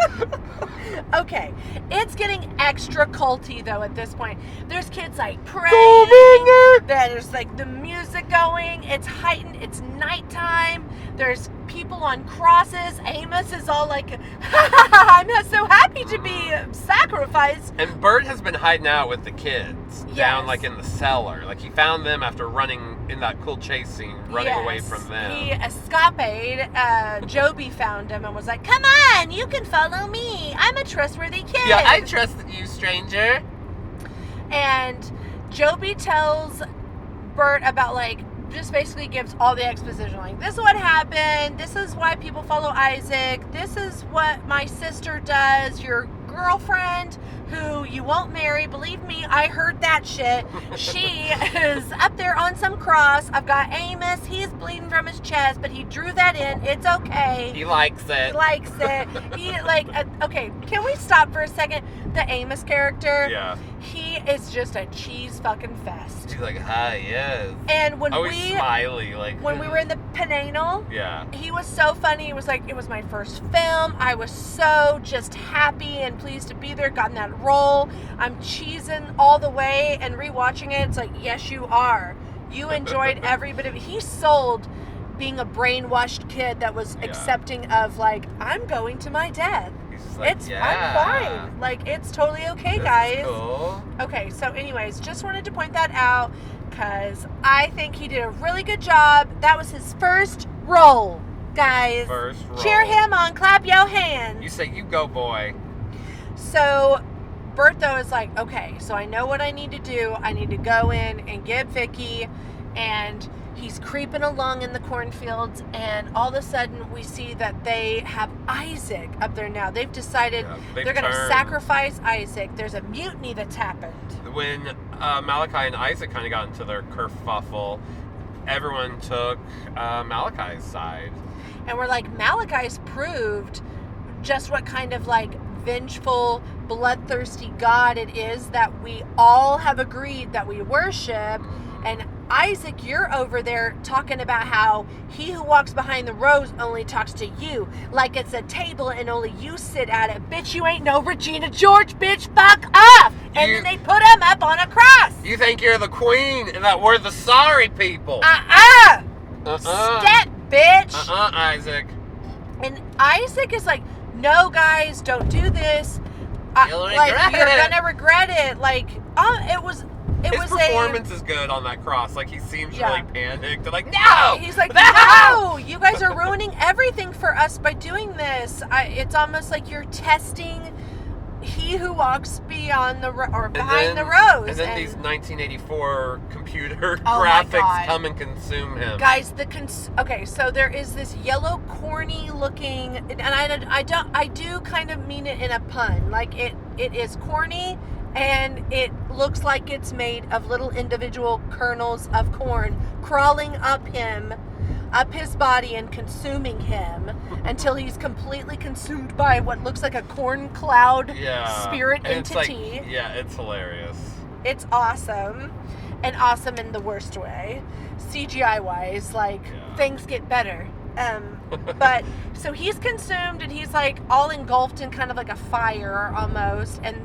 Okay, it's getting extra culty though at this point. There's kids like praying. There's like the music going. It's heightened. It's nighttime. There's people on crosses. Amos is all like, I'm so happy to be sacrificed. And Bert has been hiding out with the kids down like in the cellar. Like he found them after running in that cool chase scene, running away from them. He escaped. Joby found him and was like, come on, you can follow me. I'm a trustworthy kid. Yeah, I trust you, stranger. And Joby tells Bert about like, just basically gives all the exposition. Like, this is what happened. This is why people follow Isaac. This is what my sister does. Your girlfriend, who you won't marry. Believe me, I heard that shit. She is up there on some cross. I've got Amos. He's bleeding from his chest, but he drew that in. It's okay. He likes it. He likes it. He like, okay, can we stop for a second? The Amos character. Yeah. He is just a cheese fucking fest. He's like, hi, yes. And when always we smiley, like when we were in the Penanal, yeah, he was so funny. He was like, it was my first film. I was so just happy and pleased to be there. Gotten that role. I'm cheesing all the way and rewatching it. It's like, yes, you are. You enjoyed every bit of it. He sold being a brainwashed kid that was accepting of like, I'm going to my death. Like, I'm fine. Like, it's totally okay, guys. Cool. Okay, so anyways, just wanted to point that out because I think he did a really good job. That was his first role, guys. First role. Cheer him on, clap your hands. You say, you go, boy. So Bert, though, is like, okay, so I know what I need to do. I need to go in and get Vicky, and he's creeping along in the cornfields, and all of a sudden we see that they have Isaac up there now. They've decided they're going to sacrifice Isaac. There's a mutiny that's happened. When Malachi and Isaac kind of got into their kerfuffle, everyone took Malachi's side. And we're like, Malachi's proved just what kind of like vengeful, bloodthirsty God it is that we all have agreed that we worship. And Isaac, you're over there talking about how he who walks behind the rose only talks to you like it's a table and only you sit at it. Bitch, you ain't no Regina George, bitch, fuck off. And then they put him up on a cross. You think you're the queen and that we're the sorry people. Step, bitch. Isaac. And Isaac is like, no, guys, don't do this. You'll like, regret you're it. gonna regret it. Like, it was His was performance is good on that cross. Like, he seems Yeah. really panicked. They're like, no! He's like, no! You guys are ruining everything for us by doing this. It's almost like you're testing he who walks behind the rose. And then these 1984 computer Oh my graphics God. come and consume him. Guys, okay, so there is this yellow, corny looking, and I do kind of mean it in a pun. Like, it is corny, and it looks like it's made of little individual kernels of corn crawling up his body and consuming him until he's completely consumed by what looks like a corn cloud spirit and entity. It's hilarious. It's awesome, and awesome in the worst way. CGI wise, things get better. But so he's consumed, and he's like all engulfed in kind of like a fire almost, and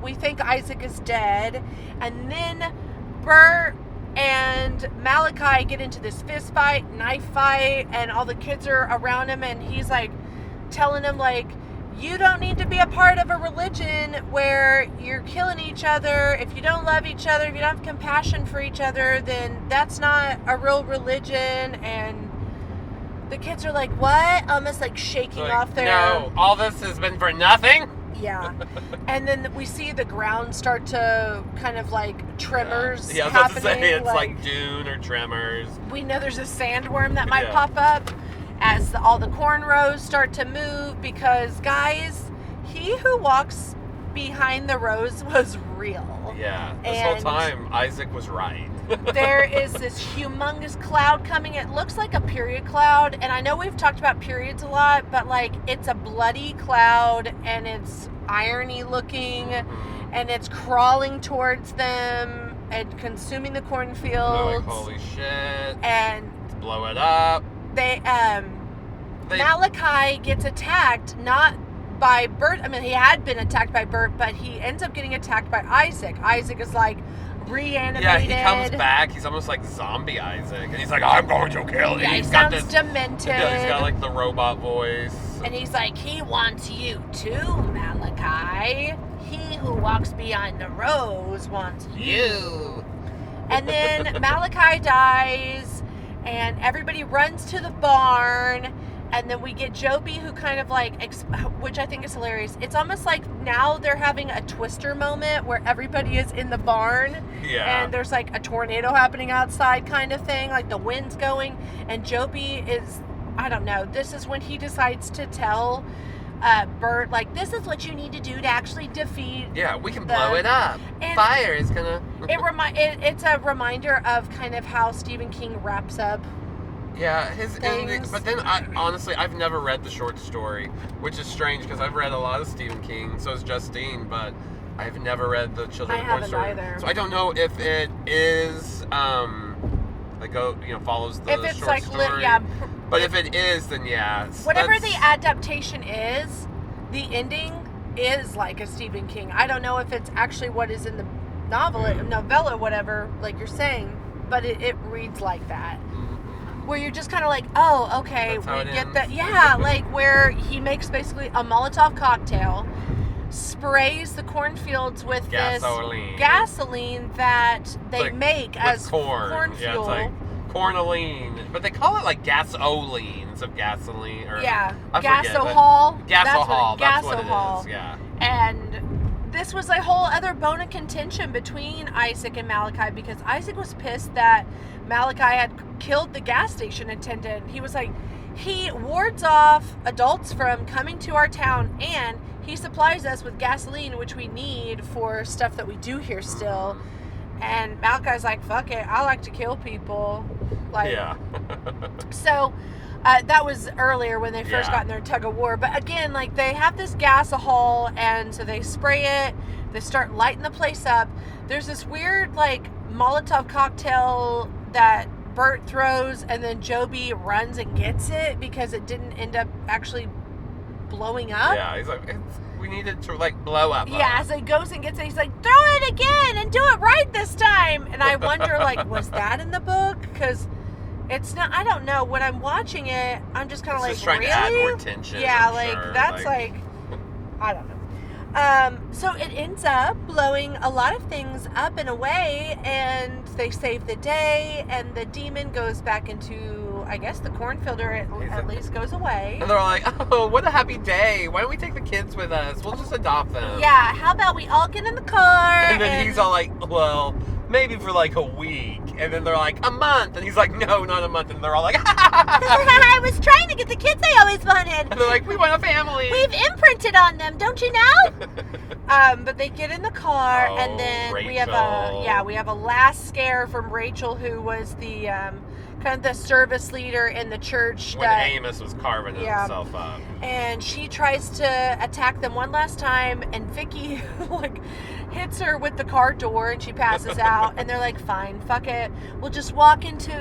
we think Isaac is dead, and then Bert and Malachi get into this fist fight, knife fight, and all the kids are around him, and he's like telling him, like, you don't need to be a part of a religion where you're killing each other. If you don't love each other, if you don't have compassion for each other, then that's not a real religion. And the kids are like, what? Almost like shaking off their... No, all this has been for nothing? Yeah. And then we see the ground start to kind of like tremors I was happening. about to say, it's like Dune or Tremors. We know there's a sandworm that might pop up as all the corn rows start to move, because, guys, he who walks behind the rows was real. Yeah. This whole time, Isaac was right. There is this humongous cloud coming. It looks like a period cloud, and I know we've talked about periods a lot, but like, it's a bloody cloud, and it's irony looking, and it's crawling towards them and consuming the cornfields. Like, holy shit. And let's blow it up. Malachi gets attacked, not by Bert. I mean, he had been attacked by Bert, but he ends up getting attacked by Isaac. Isaac is like reanimated. Yeah, he comes back. He's almost like zombie Isaac. And he's like, I'm going to kill you. Yeah, he sounds demented. Yeah, he's got like the robot voice. And he's like, he wants you too, Malachi. He who walks behind the rows wants you. And then Malachi dies, and everybody runs to the barn. And then we get Joby, who kind of like, which I think is hilarious. It's almost like now they're having a Twister moment where everybody is in the barn. Yeah. And there's like a tornado happening outside kind of thing. Like the wind's going. And Joby is, I don't know, this is when he decides to tell Bert, like, this is what you need to do to actually defeat. Yeah, we can blow it up. And fire is gonna... It's a reminder of kind of how Stephen King wraps up. Yeah, his ending. But then, honestly, I've never read the short story, which is strange because I've read a lot of Stephen King. So has Justine, but I've never read the Children of the Corn story. Either. So I don't know if it is follows the short story. But if it is, then yeah. Whatever the adaptation is, the ending is like a Stephen King. I don't know if it's actually what is in the novella, whatever, like you're saying, but it reads like that. Where you're just kind of like, oh, okay, we get that. Yeah, like where he makes basically a Molotov cocktail, sprays the cornfields with gasoline. This gasoline that they make as corn fuel. Yeah, it's like cornoline, but they call it like gasoline instead of gasoline. Or, gasohol. Gasohol. That's what it is. Yeah. And this was a whole other bone of contention between Isaac and Malachi, because Isaac was pissed that Malachi had killed the gas station attendant. He was like, he wards off adults from coming to our town, and he supplies us with gasoline, which we need for stuff that we do here still. And Malachi's like, fuck it, I like to kill people. Like, yeah. So that was earlier when they first got in their tug of war. But again, like, they have this gasohol, and so they spray it. They start lighting the place up. There's this weird, like, Molotov cocktail that Bert throws, and then Joby runs and gets it because it didn't end up actually blowing up. Yeah, he's like, we need it to, like, blow up. Yeah, so he goes and gets it. He's like, throw it again and do it right this time. And I wonder, like, was that in the book? Because it's not, I don't know. When I'm watching it, I'm just kind of like, just trying really? to add more tension. Yeah, I'm like, sure. that's like, I don't know. So it ends up blowing a lot of things up and away, and they save the day, and the demon goes back into, I guess, the cornfield, or at least goes away. And they're like, oh, what a happy day. Why don't we take the kids with us? We'll just adopt them. Yeah, how about we all get in the car? And then he's all like, well, maybe for like a week. And then they're like, a month. And he's like, no, not a month. And they're all like, I was trying to get the kids I always wanted. And they're like, we want a family. We've imprinted on them, don't you know? But they get in the car, and then Rachel. we have a last scare from Rachel, who was the kind of the service leader in the church. When Amos was carving himself up. And she tries to attack them one last time, and Vicky like hits her with the car door, and she passes out. And they're like, fine, fuck it, we'll just walk into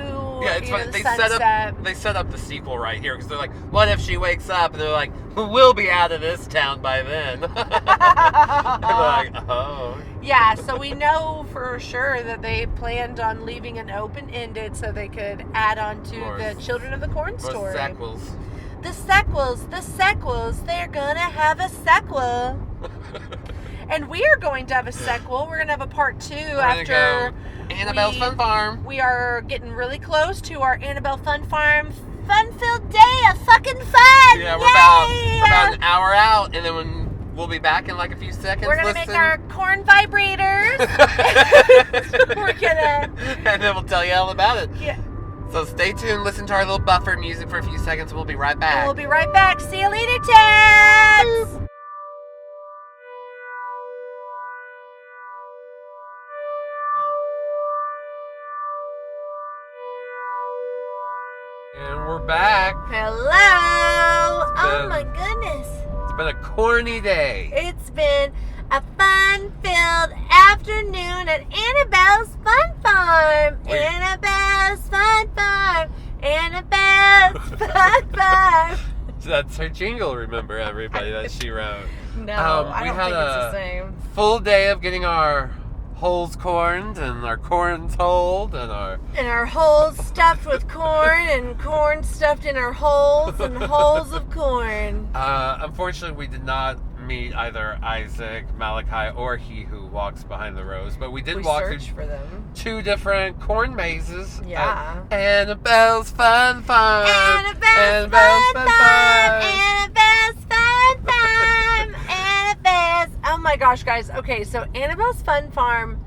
it's the funny. sunset. They set up the sequel right here, because they're like, what if she wakes up? And they're like, we'll be out of this town by then. And they're like, oh. Yeah, so we know for sure that they planned on leaving it open-ended so they could add on to the Children of the Corn story. Sequels. The sequels, they're gonna have a sequel. And we are going to have a sequel. We're gonna have a part 2 after Annabelle's Fun Farm. We are getting really close to our Annabelle Fun Farm fun-filled day of fucking fun. Yeah, we're about an hour out, and then we'll be back in like a few seconds. We're gonna make our corn vibrators. We're gonna, and then we'll tell you all about it. Yeah. So stay tuned, listen to our little buffer music for a few seconds, and we'll be right back. And we'll be right back. See you later, Tabs! And we're back. Hello! Oh my goodness. It's been a corny day. It's been a fun-filled afternoon at Annabelle's Fun Farm. Annabelle's Fun Farm. Annabelle's Fun Farm. That's her jingle, remember, everybody, that she wrote. No, I don't think it's the same. Full day of getting our holes corned and our corns holed and our holes stuffed with corn and corn stuffed in our holes and holes of corn. Unfortunately, we did not meet either Isaac, Malachi, or he who walks behind the rows, but we did walk through for them. 2 different corn mazes. Yeah. Annabelle's Fun Farm. Annabelle's Fun Farm. Annabelle's Fun Farm. Annabelle's. Oh my gosh, guys. Okay, so Annabelle's Fun Farm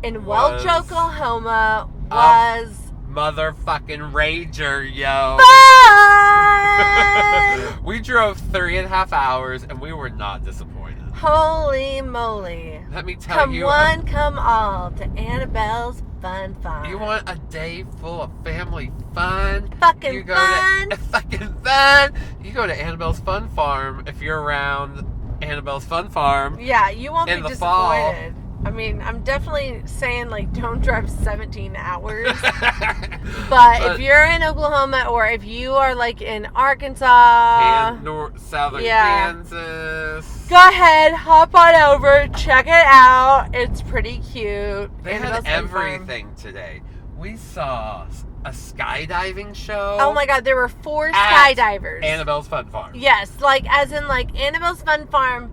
in Welch, Oklahoma was motherfucking rager, yo. fun. We drove 3.5 hours and we were not disappointed. Holy moly. Let me tell you. Come one, come all to Annabelle's Fun Farm. You want a day full of family fun? Fucking fun. Fucking fun. You go to Annabelle's Fun Farm if you're around Annabelle's Fun Farm. Yeah, you won't be disappointed. Fall. I mean, I'm definitely saying, like, don't drive 17 hours. but if you're in Oklahoma, or if you are, like, in Arkansas, southern Kansas, go ahead, hop on over, check it out. It's pretty cute. They had everything today. We saw a skydiving show. Oh my god, there were 4 skydivers. Annabelle's Fun Farm. Yes, like, as in, like, Annabelle's Fun Farm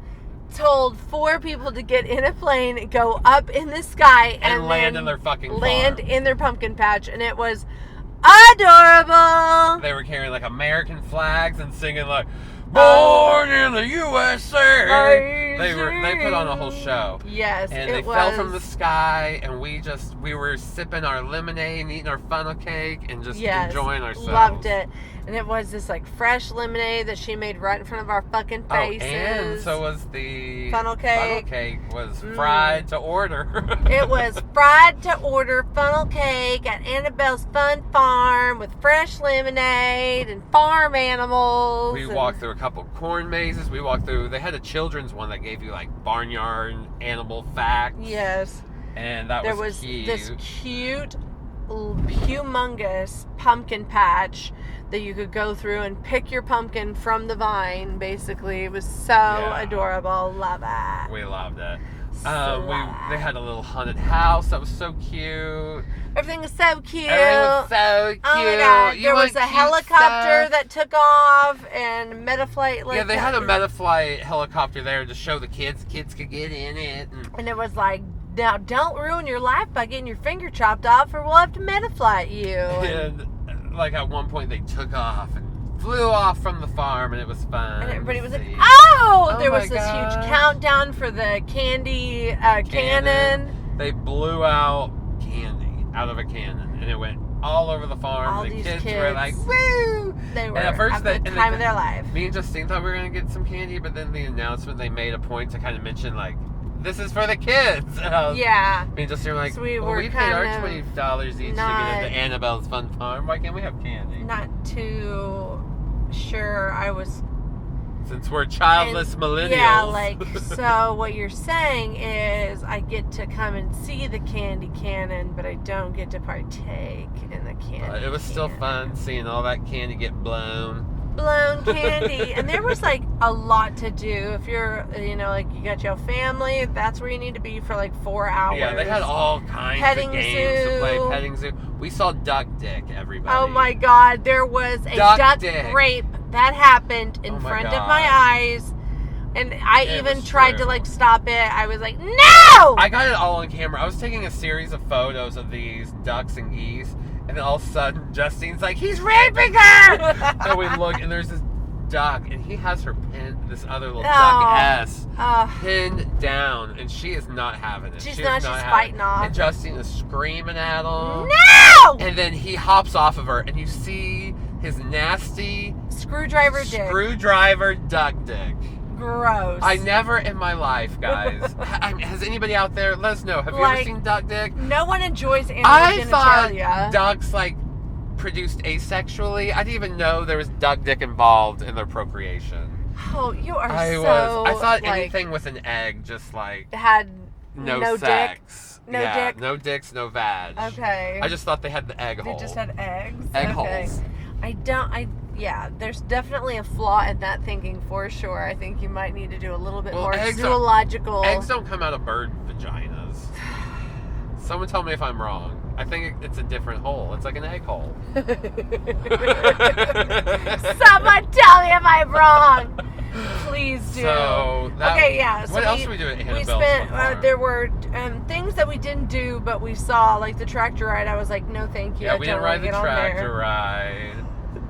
told 4 people to get in a plane, go up in the sky, and land in their fucking land farm. in their pumpkin patch, and it was adorable. They were carrying like American flags and singing like "Born in the USA." They put on a whole show. Yes, and they fell from the sky, and we were sipping our lemonade and eating our funnel cake and just enjoying ourselves. Loved it. And it was this like fresh lemonade that she made right in front of our fucking faces. Oh, and so was the funnel cake. Funnel cake was fried to order. It was fried to order funnel cake at Annabelle's Fun Farm with fresh lemonade and farm animals. We walked through a couple corn mazes. We walked through. They had a children's one that gave you like barnyard animal facts. Yes. And that there was cute. This cute, humongous pumpkin patch that you could go through and pick your pumpkin from the vine, basically. It was so adorable. Love it. We loved it. They had a little haunted house that was so cute. Everything was so cute. Everything was so cute. Oh my god! You There was want a cute helicopter stuff? that took off and Metaflight. Yeah, they had a Metaflight helicopter there to show the kids. Kids could get in it. And it was like, now don't ruin your life by getting your finger chopped off, or we'll have to Metaflight you. And like at one point they took off and flew off from the farm, and it was fun. And everybody was like, See. oh! There my was this gosh. huge countdown for the candy cannon. They blew out candy out of a cannon, and it went all over the farm. All The these kids were like, woo! They were And at first having the time of their life. Me and Justine thought we were going to get some candy, but then the announcement, they made a point to kind of mention, like, this is for the kids. And Yeah. me and Justine were like, So we well, were we paid our kind of $20 each to not- get into Annabelle's Fun Farm. Why can't we have candy? Not too sure I was... Since we're childless millennials. Yeah, like, so what you're saying is I get to come and see the candy cannon, but I don't get to partake in the candy It was still cannon. fun seeing all that candy get blown. Blown candy. And there was, like, a lot to do. If you're, you know, like, you got your family, that's where you need to be for, like, 4 hours. Yeah, they had all kinds Petting of games to play. zoo. Petting zoo. We saw Duck Dick, everybody. Oh my god, there was a duck dick. rape that happened in Oh my front God. of my eyes. And I It even was tried true. to like stop it. I was like, no! I got it all on camera. I was taking a series of photos of these ducks and geese, and then all of a sudden, Justine's like, he's raping her! And we look, and there's this duck, and he has her pinned, this other little duck S, pinned down, and she is not having it. She's She not, is she's having fighting it. off. And Justine is screaming at him. No! And then he hops off of her, and you see his nasty Screwdriver dick. screwdriver duck dick. Gross. I never in my life, guys. Has anybody out there? Let us know. Have you ever Like, seen duck dick? No one enjoys animal I thought genitalia. ducks like produced asexually. I didn't even know there was duck dick involved in their procreation. Oh, you are I thought like, anything with an egg just like had no dick. sex. No yeah, dick? no dicks, no vag. Okay. I just thought they had the egg They hole. just had eggs. Egg Okay. holes. Yeah, there's definitely a flaw in that thinking for sure. I think you might need to do a little bit more eggs zoological. Eggs don't come out of bird vaginas. Someone tell me if I'm wrong. I think it's a different hole. It's like an egg hole. Someone tell me if I'm wrong. Please do. So Okay, yeah. So what else did we do at Annabelle's We spent. Fun Farm? There were things that we didn't do, but we saw, like the tractor ride. I was like, no, thank you. Yeah, I we don't didn't wanna ride the get on tractor there. ride.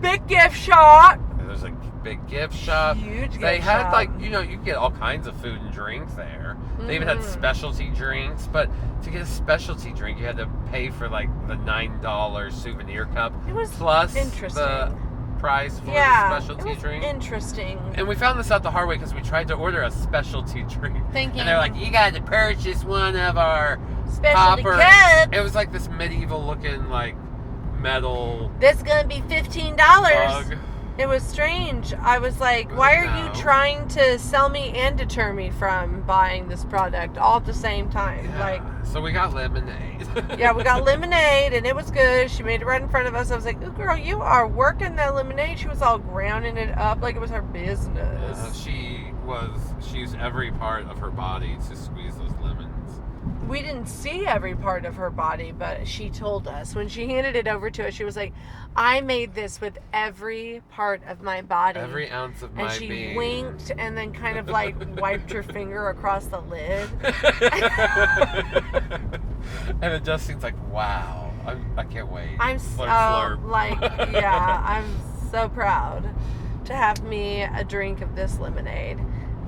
Big gift shop. There's a big gift shop. Huge They gift had shop. like, you could get all kinds of food and drink there. They even had Mhm. specialty drinks, but to get a specialty drink, you had to pay for like the $9 souvenir cup It was plus interesting. the price for Yeah, the specialty it was drink. interesting. And we found this out the hard way because we tried to order a specialty drink. Thinking And they're like, you got to purchase one of our specialty copper. cups. It was like this medieval looking like metal This is gonna be $15. mug. It was strange. I was like, why are you No. trying to sell me and deter me from buying this product all at the same time? Yeah. Like, So we got lemonade. yeah, we got lemonade and it was good. She made it right in front of us. I was like, ooh, girl, you are working that lemonade. She was all grounding it up like it was her business. She used every part of her body to squeeze those lemons. We didn't see every part of her body, but she told us. When she handed it over to us, she was like, I made this with every part of my body. Every ounce of my And she being. winked and then kind of like wiped her finger across the lid. And then Justine's like, wow, I can't wait. I'm Slurp, so slurp. like, yeah, I'm so proud to have me a drink of this lemonade.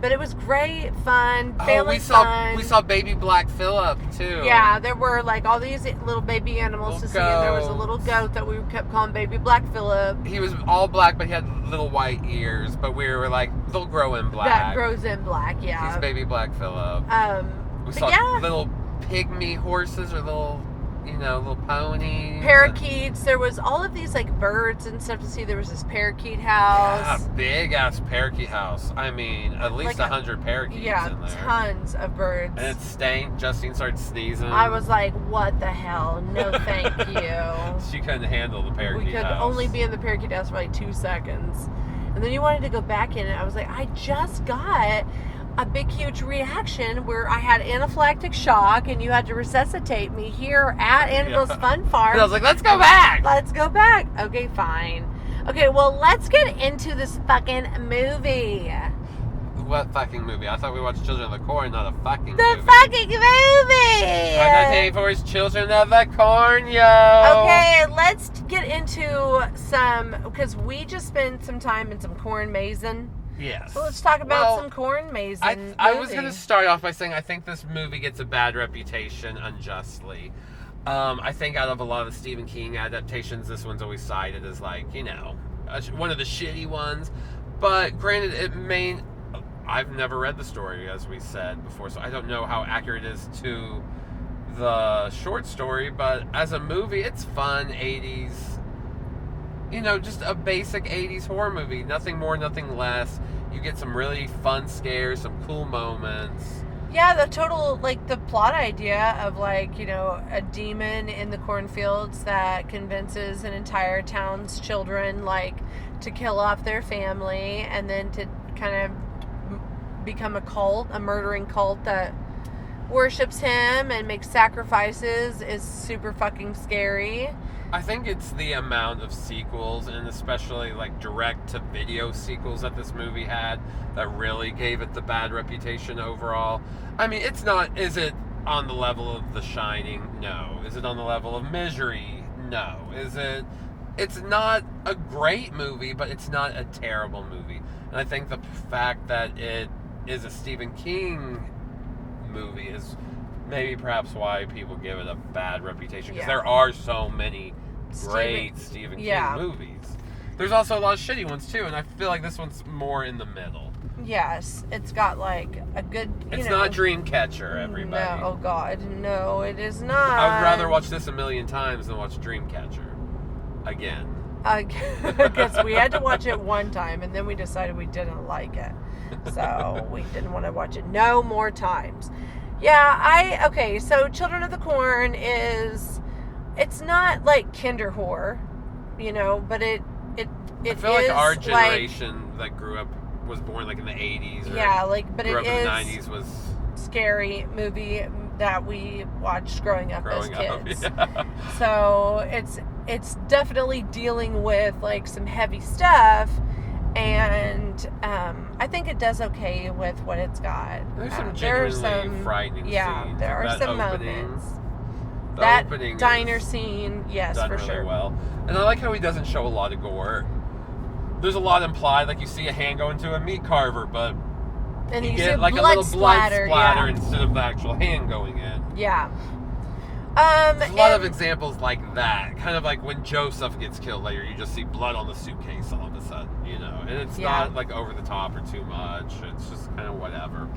But it was great, fun, family fun. We saw baby Black Phillip too. Yeah, there were like all these little baby animals to see, and there was a little goat that we kept calling Baby Black Phillip. He was all black, but he had little white ears. But we were like, they'll grow in black. That grows in black, yeah. He's baby Black Phillip. We But saw yeah, little pygmy horses or little ponies. parakeets. There was all of these like birds and stuff to see. There was this parakeet Yeah, house. big ass parakeet house. I mean, at least Like 100 parakeets Yeah, in there. tons of birds. And it stank. Justine started sneezing. I was like, what the hell? No, thank you. She couldn't handle the parakeet We could house. only be in the parakeet house for like 2 seconds. And then you wanted to go back in it. I was like, I just got a big, huge reaction where I had anaphylactic shock and you had to resuscitate me here at Annabelle's Fun Farms. And I was like, let's go back. Let's go back. Okay, fine. Okay, well, let's get into this fucking movie. What fucking movie? I thought we watched Children of the Corn, not a fucking movie. The fucking movie! 1984 is Children of the Corn, yo! Okay, let's get into some, because we just spent some time in some corn mazing. Yes. So let's talk about some corn mazing. I was going to start off by saying I think this movie gets a bad reputation unjustly. I think out of a lot of the Stephen King adaptations, this one's always cited as like, you know, one of the shitty ones. But granted, I've never read the story, as we said before, so I don't know how accurate it is to the short story, but as a movie, it's fun, 80s, you know, just a basic 80s horror movie, nothing more, nothing less. You get some really fun scares, some cool moments. Yeah, the total, like, the plot idea of, like, you know, a demon in the cornfields that convinces an entire town's children, like, to kill off their family and then to kind of become a cult, a murdering cult that worships him and makes sacrifices is super fucking scary. I think it's the amount of sequels, and especially like direct-to-video sequels that this movie had, that really gave it the bad reputation overall. I mean, it's not, is it on the level of The Shining? No. Is it on the level of Misery? No. It's not a great movie, but it's not a terrible movie. And I think the fact that it is a Stephen King movie is maybe perhaps why people give it a bad reputation, because there are so many great Stephen King movies. There's also a lot of shitty ones too, and I feel like this one's more in the middle. Yes, it's got like a good, it's not Dreamcatcher, everybody. No, oh god, no, it is not. I would rather watch this a million times than watch Dreamcatcher again. I guess we had to watch it one time, and then we decided we didn't like it. So we didn't want to watch it no more times. Yeah, okay, so Children of the Corn it's not like kinder horror, you know, but it I feel like our generation that grew up, was born like in the 80s. Yeah, like, but it is in the 90s was scary movie that we watched growing up as kids. Yeah. So it's definitely dealing with like some heavy stuff. And I think it does okay with what it's got. There's some genuinely frightening scenes. Yeah, there are some moments. That diner scene, yes, done for really sure. well. And I like how he doesn't show a lot of gore. There's a lot implied, like you see a hand go into a meat carver, but and you you get see like blood a little blood splatter yeah. instead of the actual hand going in. Yeah. There's a lot of examples like that. Kind of like when Joseph gets killed later, you just see blood on the suitcase all of a sudden, you know. And it's not like over the top or too much. It's just kind of whatever.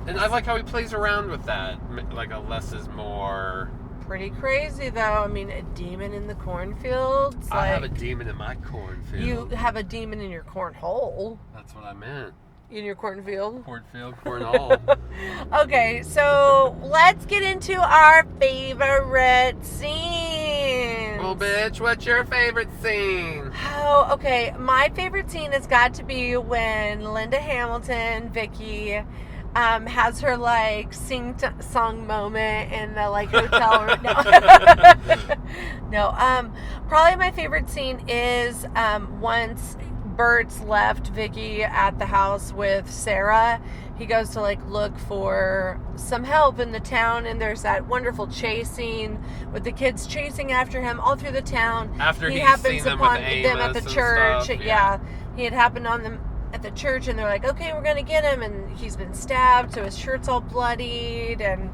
And I like how he plays around with that. Like a less is more. Pretty crazy though. I mean, a demon in the cornfields. I have a demon in my cornfield. You have a demon in your cornhole. That's what I meant. In your cornfield? Cornfield, cornhole. Okay, so let's get into our favorite scene. Well, bitch, what's your favorite scene? Oh, okay. My favorite scene has got to be when Linda Hamilton, Vicky, has her like sing-song moment in the like hotel room. No, probably my favorite scene is once Bert's left Vicky at the house with Sarah. He goes to like look for some help in the town, and there's that wonderful chase scene with the kids chasing after him all through the town. After he happens happens upon them at the church. Stuff, yeah, he had happened on them at the church, and they're like, okay, we're gonna get him, and he's been stabbed, so his shirt's all bloodied, and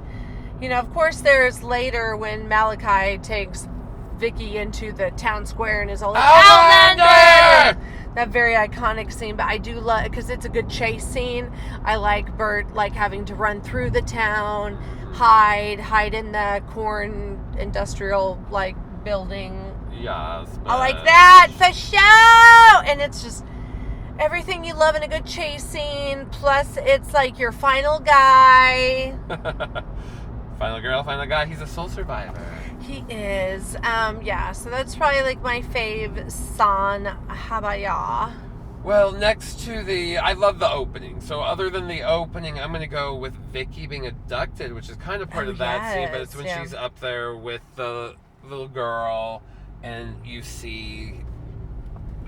you know, of course, there's later when Malachi takes Vicky into the town square and is all like, Outlander! That very iconic scene, but I do love it because it's a good chase scene. I like Bert like having to run through the town, hide in the corn industrial like building. Yes. I like that for sure. And it's just everything you love in a good chase scene. Plus, it's like your final guy. Final girl, final guy. He's a soul survivor. He is. Yeah, so that's probably like my fave son. How about y'all? Well, next to I love the opening. So other than the opening, I'm going to go with Vicky being abducted, which is kind of part of that scene, but it's when she's up there with the little girl, and you see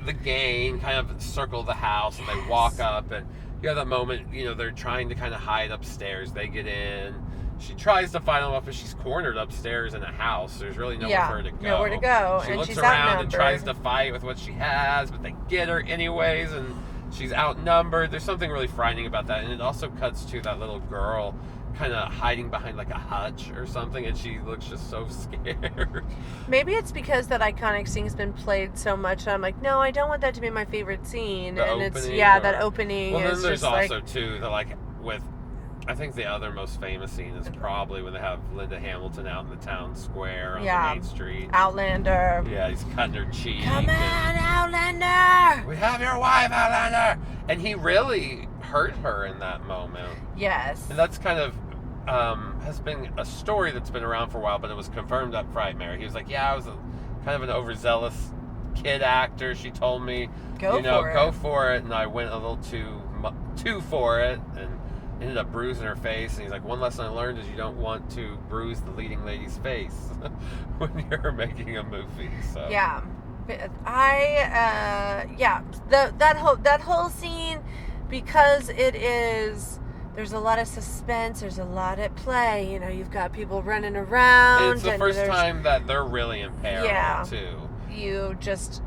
the gang kind of circle the house, and they walk up, and you have that moment, they're trying to kind of hide upstairs. They get in. She tries to find them up, but she's cornered upstairs in a house. There's really nowhere for her to go. Nowhere to go. She looks around and tries to fight with what she has, but they get her anyways, and she's outnumbered. There's something really frightening about that, and it also cuts to that little girl kind of hiding behind like a hutch or something, and she looks just so scared. Maybe it's because that iconic scene's been played so much. I'm like, no, I don't want that to be my favorite scene. That opening. Well, then there's also too with. I think the other most famous scene is probably when they have Linda Hamilton out in the town square on the main street. Outlander. Yeah, he's cutting her cheek. Come on, Outlander! We have your wife, Outlander! And he really hurt her in that moment. Yes. And that's kind of has been a story that's been around for a while, but it was confirmed up Frightmare. He was like, I was kind of an overzealous kid actor. She told me, go for it. And I went a little too for it, and ended up bruising her face. And he's like, one lesson I learned is you don't want to bruise the leading lady's face when you're making a movie. So yeah, that whole scene, because there's a lot of suspense, there's a lot at play. You've got people running around. It's the first time that they're really in peril too. You just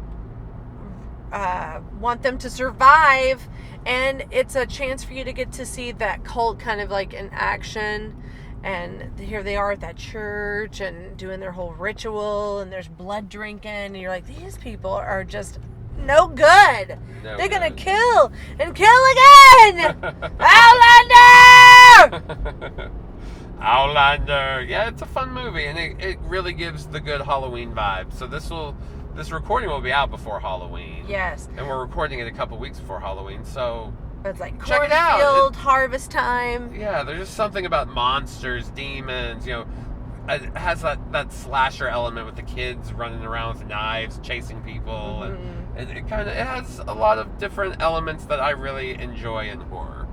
want them to survive, and it's a chance for you to get to see that cult kind of like in action. And here they are at that church and doing their whole ritual, and there's blood drinking, and you're like, these people are just no good. They're gonna kill and kill again. Outlander! Outlander. Yeah, it's a fun movie, and it really gives the good Halloween vibe. So this recording will be out before Halloween. Yes. And we're recording it a couple weeks before Halloween, so it's like check it out. Cornfield harvest time. Yeah, there's just something about monsters, demons, it has that slasher element with the kids running around with knives, chasing people, and it has a lot of different elements that I really enjoy in horror.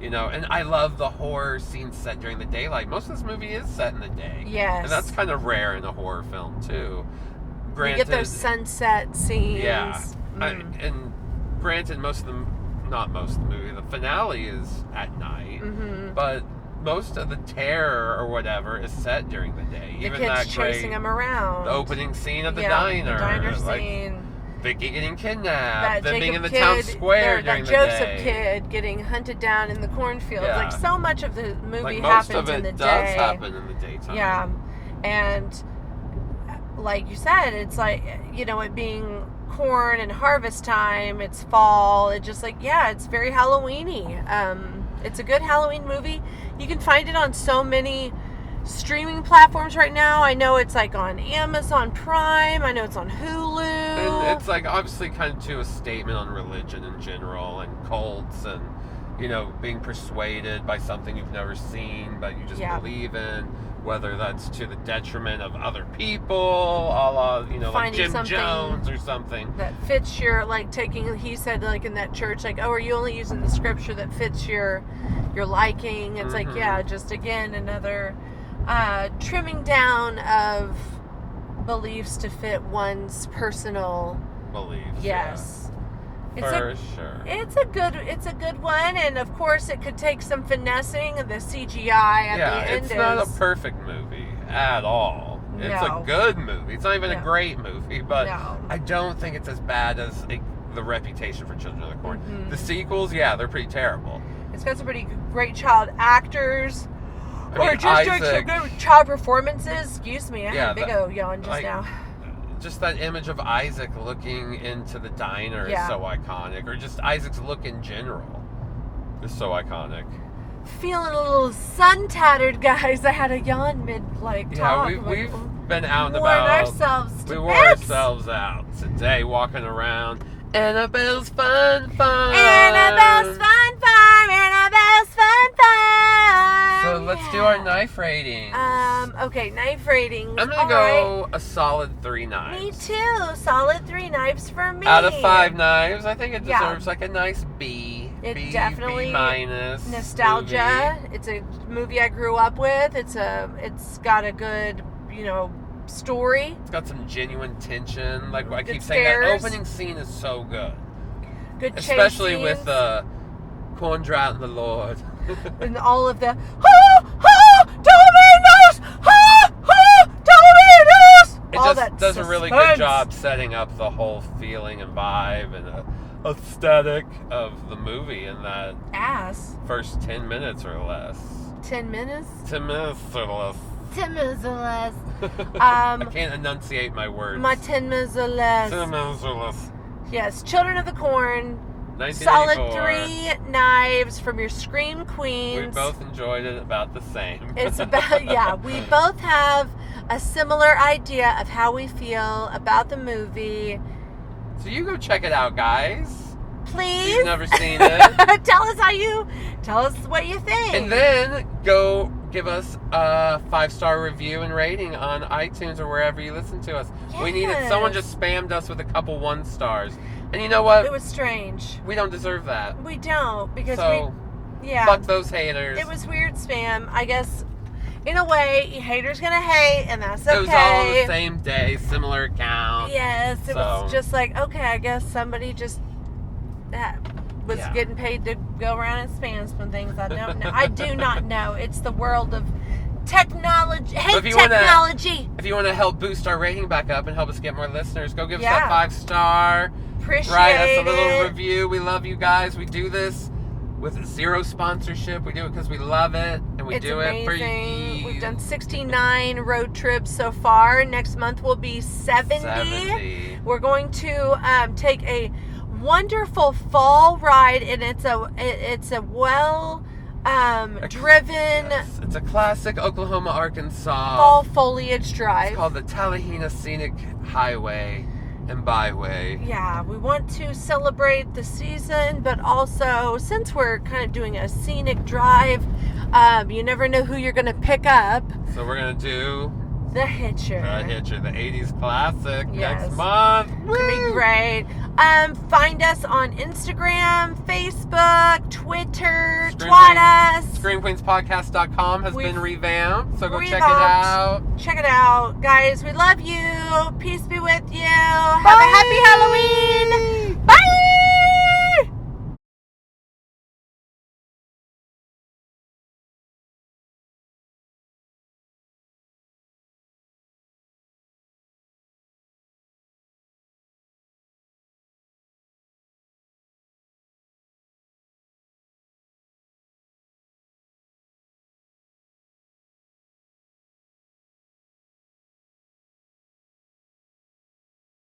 And I love the horror scenes set during the daylight. Most of this movie is set in the day. Yes. And that's kind of rare in a horror film, too. Granted, you get those sunset scenes. Yeah. And granted, not most of the movie, the finale is at night, but most of the terror or whatever is set during the day. The Even kids that chasing them around. The opening scene of the diner. The diner scene. Vicky getting kidnapped. Them being in the kid, town square during the day. That Joseph kid getting hunted down in the cornfield. Yeah. Like, so much of the movie happens happens in the day. Most of it does happen in the daytime. Yeah. And like you said, it's like, it being corn and harvest time, it's fall. It's just like, it's very Halloween-y. It's a good Halloween movie. You can find it on so many streaming platforms right now. I know it's like on Amazon Prime. I know it's on Hulu. And it's like obviously kind of a statement on religion in general and cults and, being persuaded by something you've never seen but you just believe in. Whether that's to the detriment of other people, a la, like Jim Jones or something. That fits your, he said, in that church, are you only using the scripture that fits your liking? It's just again, another trimming down of beliefs to fit one's personal beliefs. Yes. For sure. It's a good one, and of course it could take some finessing of the CGI at the end. It's not a perfect movie at all. It's a good movie. It's not even a great movie, but I don't think it's as bad as The Reputation for Children of the Corn. The sequels, they're pretty terrible. It's got some pretty great child actors. Doing good child performances. Excuse me, I had a big old yawn just now. Just that image of Isaac looking into the diner is so iconic. Or just Isaac's look in general is so iconic. Feeling a little sun-tattered, guys. I had a yawn mid-talk. Yeah, we've been out and about. We wore ourselves out today, walking around. Annabelle's Fun Farm. Annabelle's Fun Farm. Annabelle's Fun Farms. So let's do our knife rating. Okay, knife ratings. I'm gonna go a solid 3 knives. Me too. Solid 3 knives for me. Out of 5 knives, I think it deserves like a nice B. It definitely B minus. Nostalgia. Movie. It's a movie I grew up with. It's got a good, story. It's got some genuine tension. Like I Good keep saying, that scares. opening scene is so good. Good chase Especially scenes. with the corn drought and the Lord. And all of the Dominoes! Dominoes! It All just that does a really suspense. good job setting up the whole feeling and vibe and aesthetic of the movie in that first 10 minutes or less. 10 minutes? 10 minutes or less. 10 minutes or less. I can't enunciate my words. My 10 minutes or less. 10 minutes or less. Yes, Children of the Corn. 1984. Solid 3 knives from your Scream Queens. We both enjoyed it about the same. It's about, we both have a similar idea of how we feel about the movie. So you go check it out, guys. Please. If you've never seen it. Tell us what you think. And then go give us a 5-star review and rating on iTunes or wherever you listen to us. Yes. We needed, someone just spammed us with a couple 1 stars. And you know what? It was strange. We don't deserve that. We don't, because fuck those haters. It was weird spam. I guess, in a way, haters gonna hate, and that's okay. It was all on the same day, similar account. Yes, it was just like, okay, I guess somebody just was getting paid to go around and spam some things. I don't know. I do not know. It's the world of technology. Hate technology. If you want to help boost our rating back up and help us get more listeners, go give us that 5-star. Appreciate Write us a little it. review. We love you guys. We do this with 0 sponsorship. We do it because we love it, and we do it for you. We've done 69 road trips so far. Next month will be 70. We're going to take a wonderful fall ride, and it's a well driven. Yes, it's a classic Oklahoma, Arkansas fall foliage drive. It's called the Talihina Scenic Highway and Byway. Yeah, we want to celebrate the season, but also, since we're kind of doing a scenic drive, you never know who you're going to pick up. So we're going to do The Hitcher. The Hitcher, the 80s classic, Yes. next month. It's going to be great. Find us on Instagram, Facebook, Twitter, twat us. ScreamQueensPodcast.com has been revamped, so go check it revamped. out. Check it out. Guys, we love you. Peace be with you. Have a happy Halloween.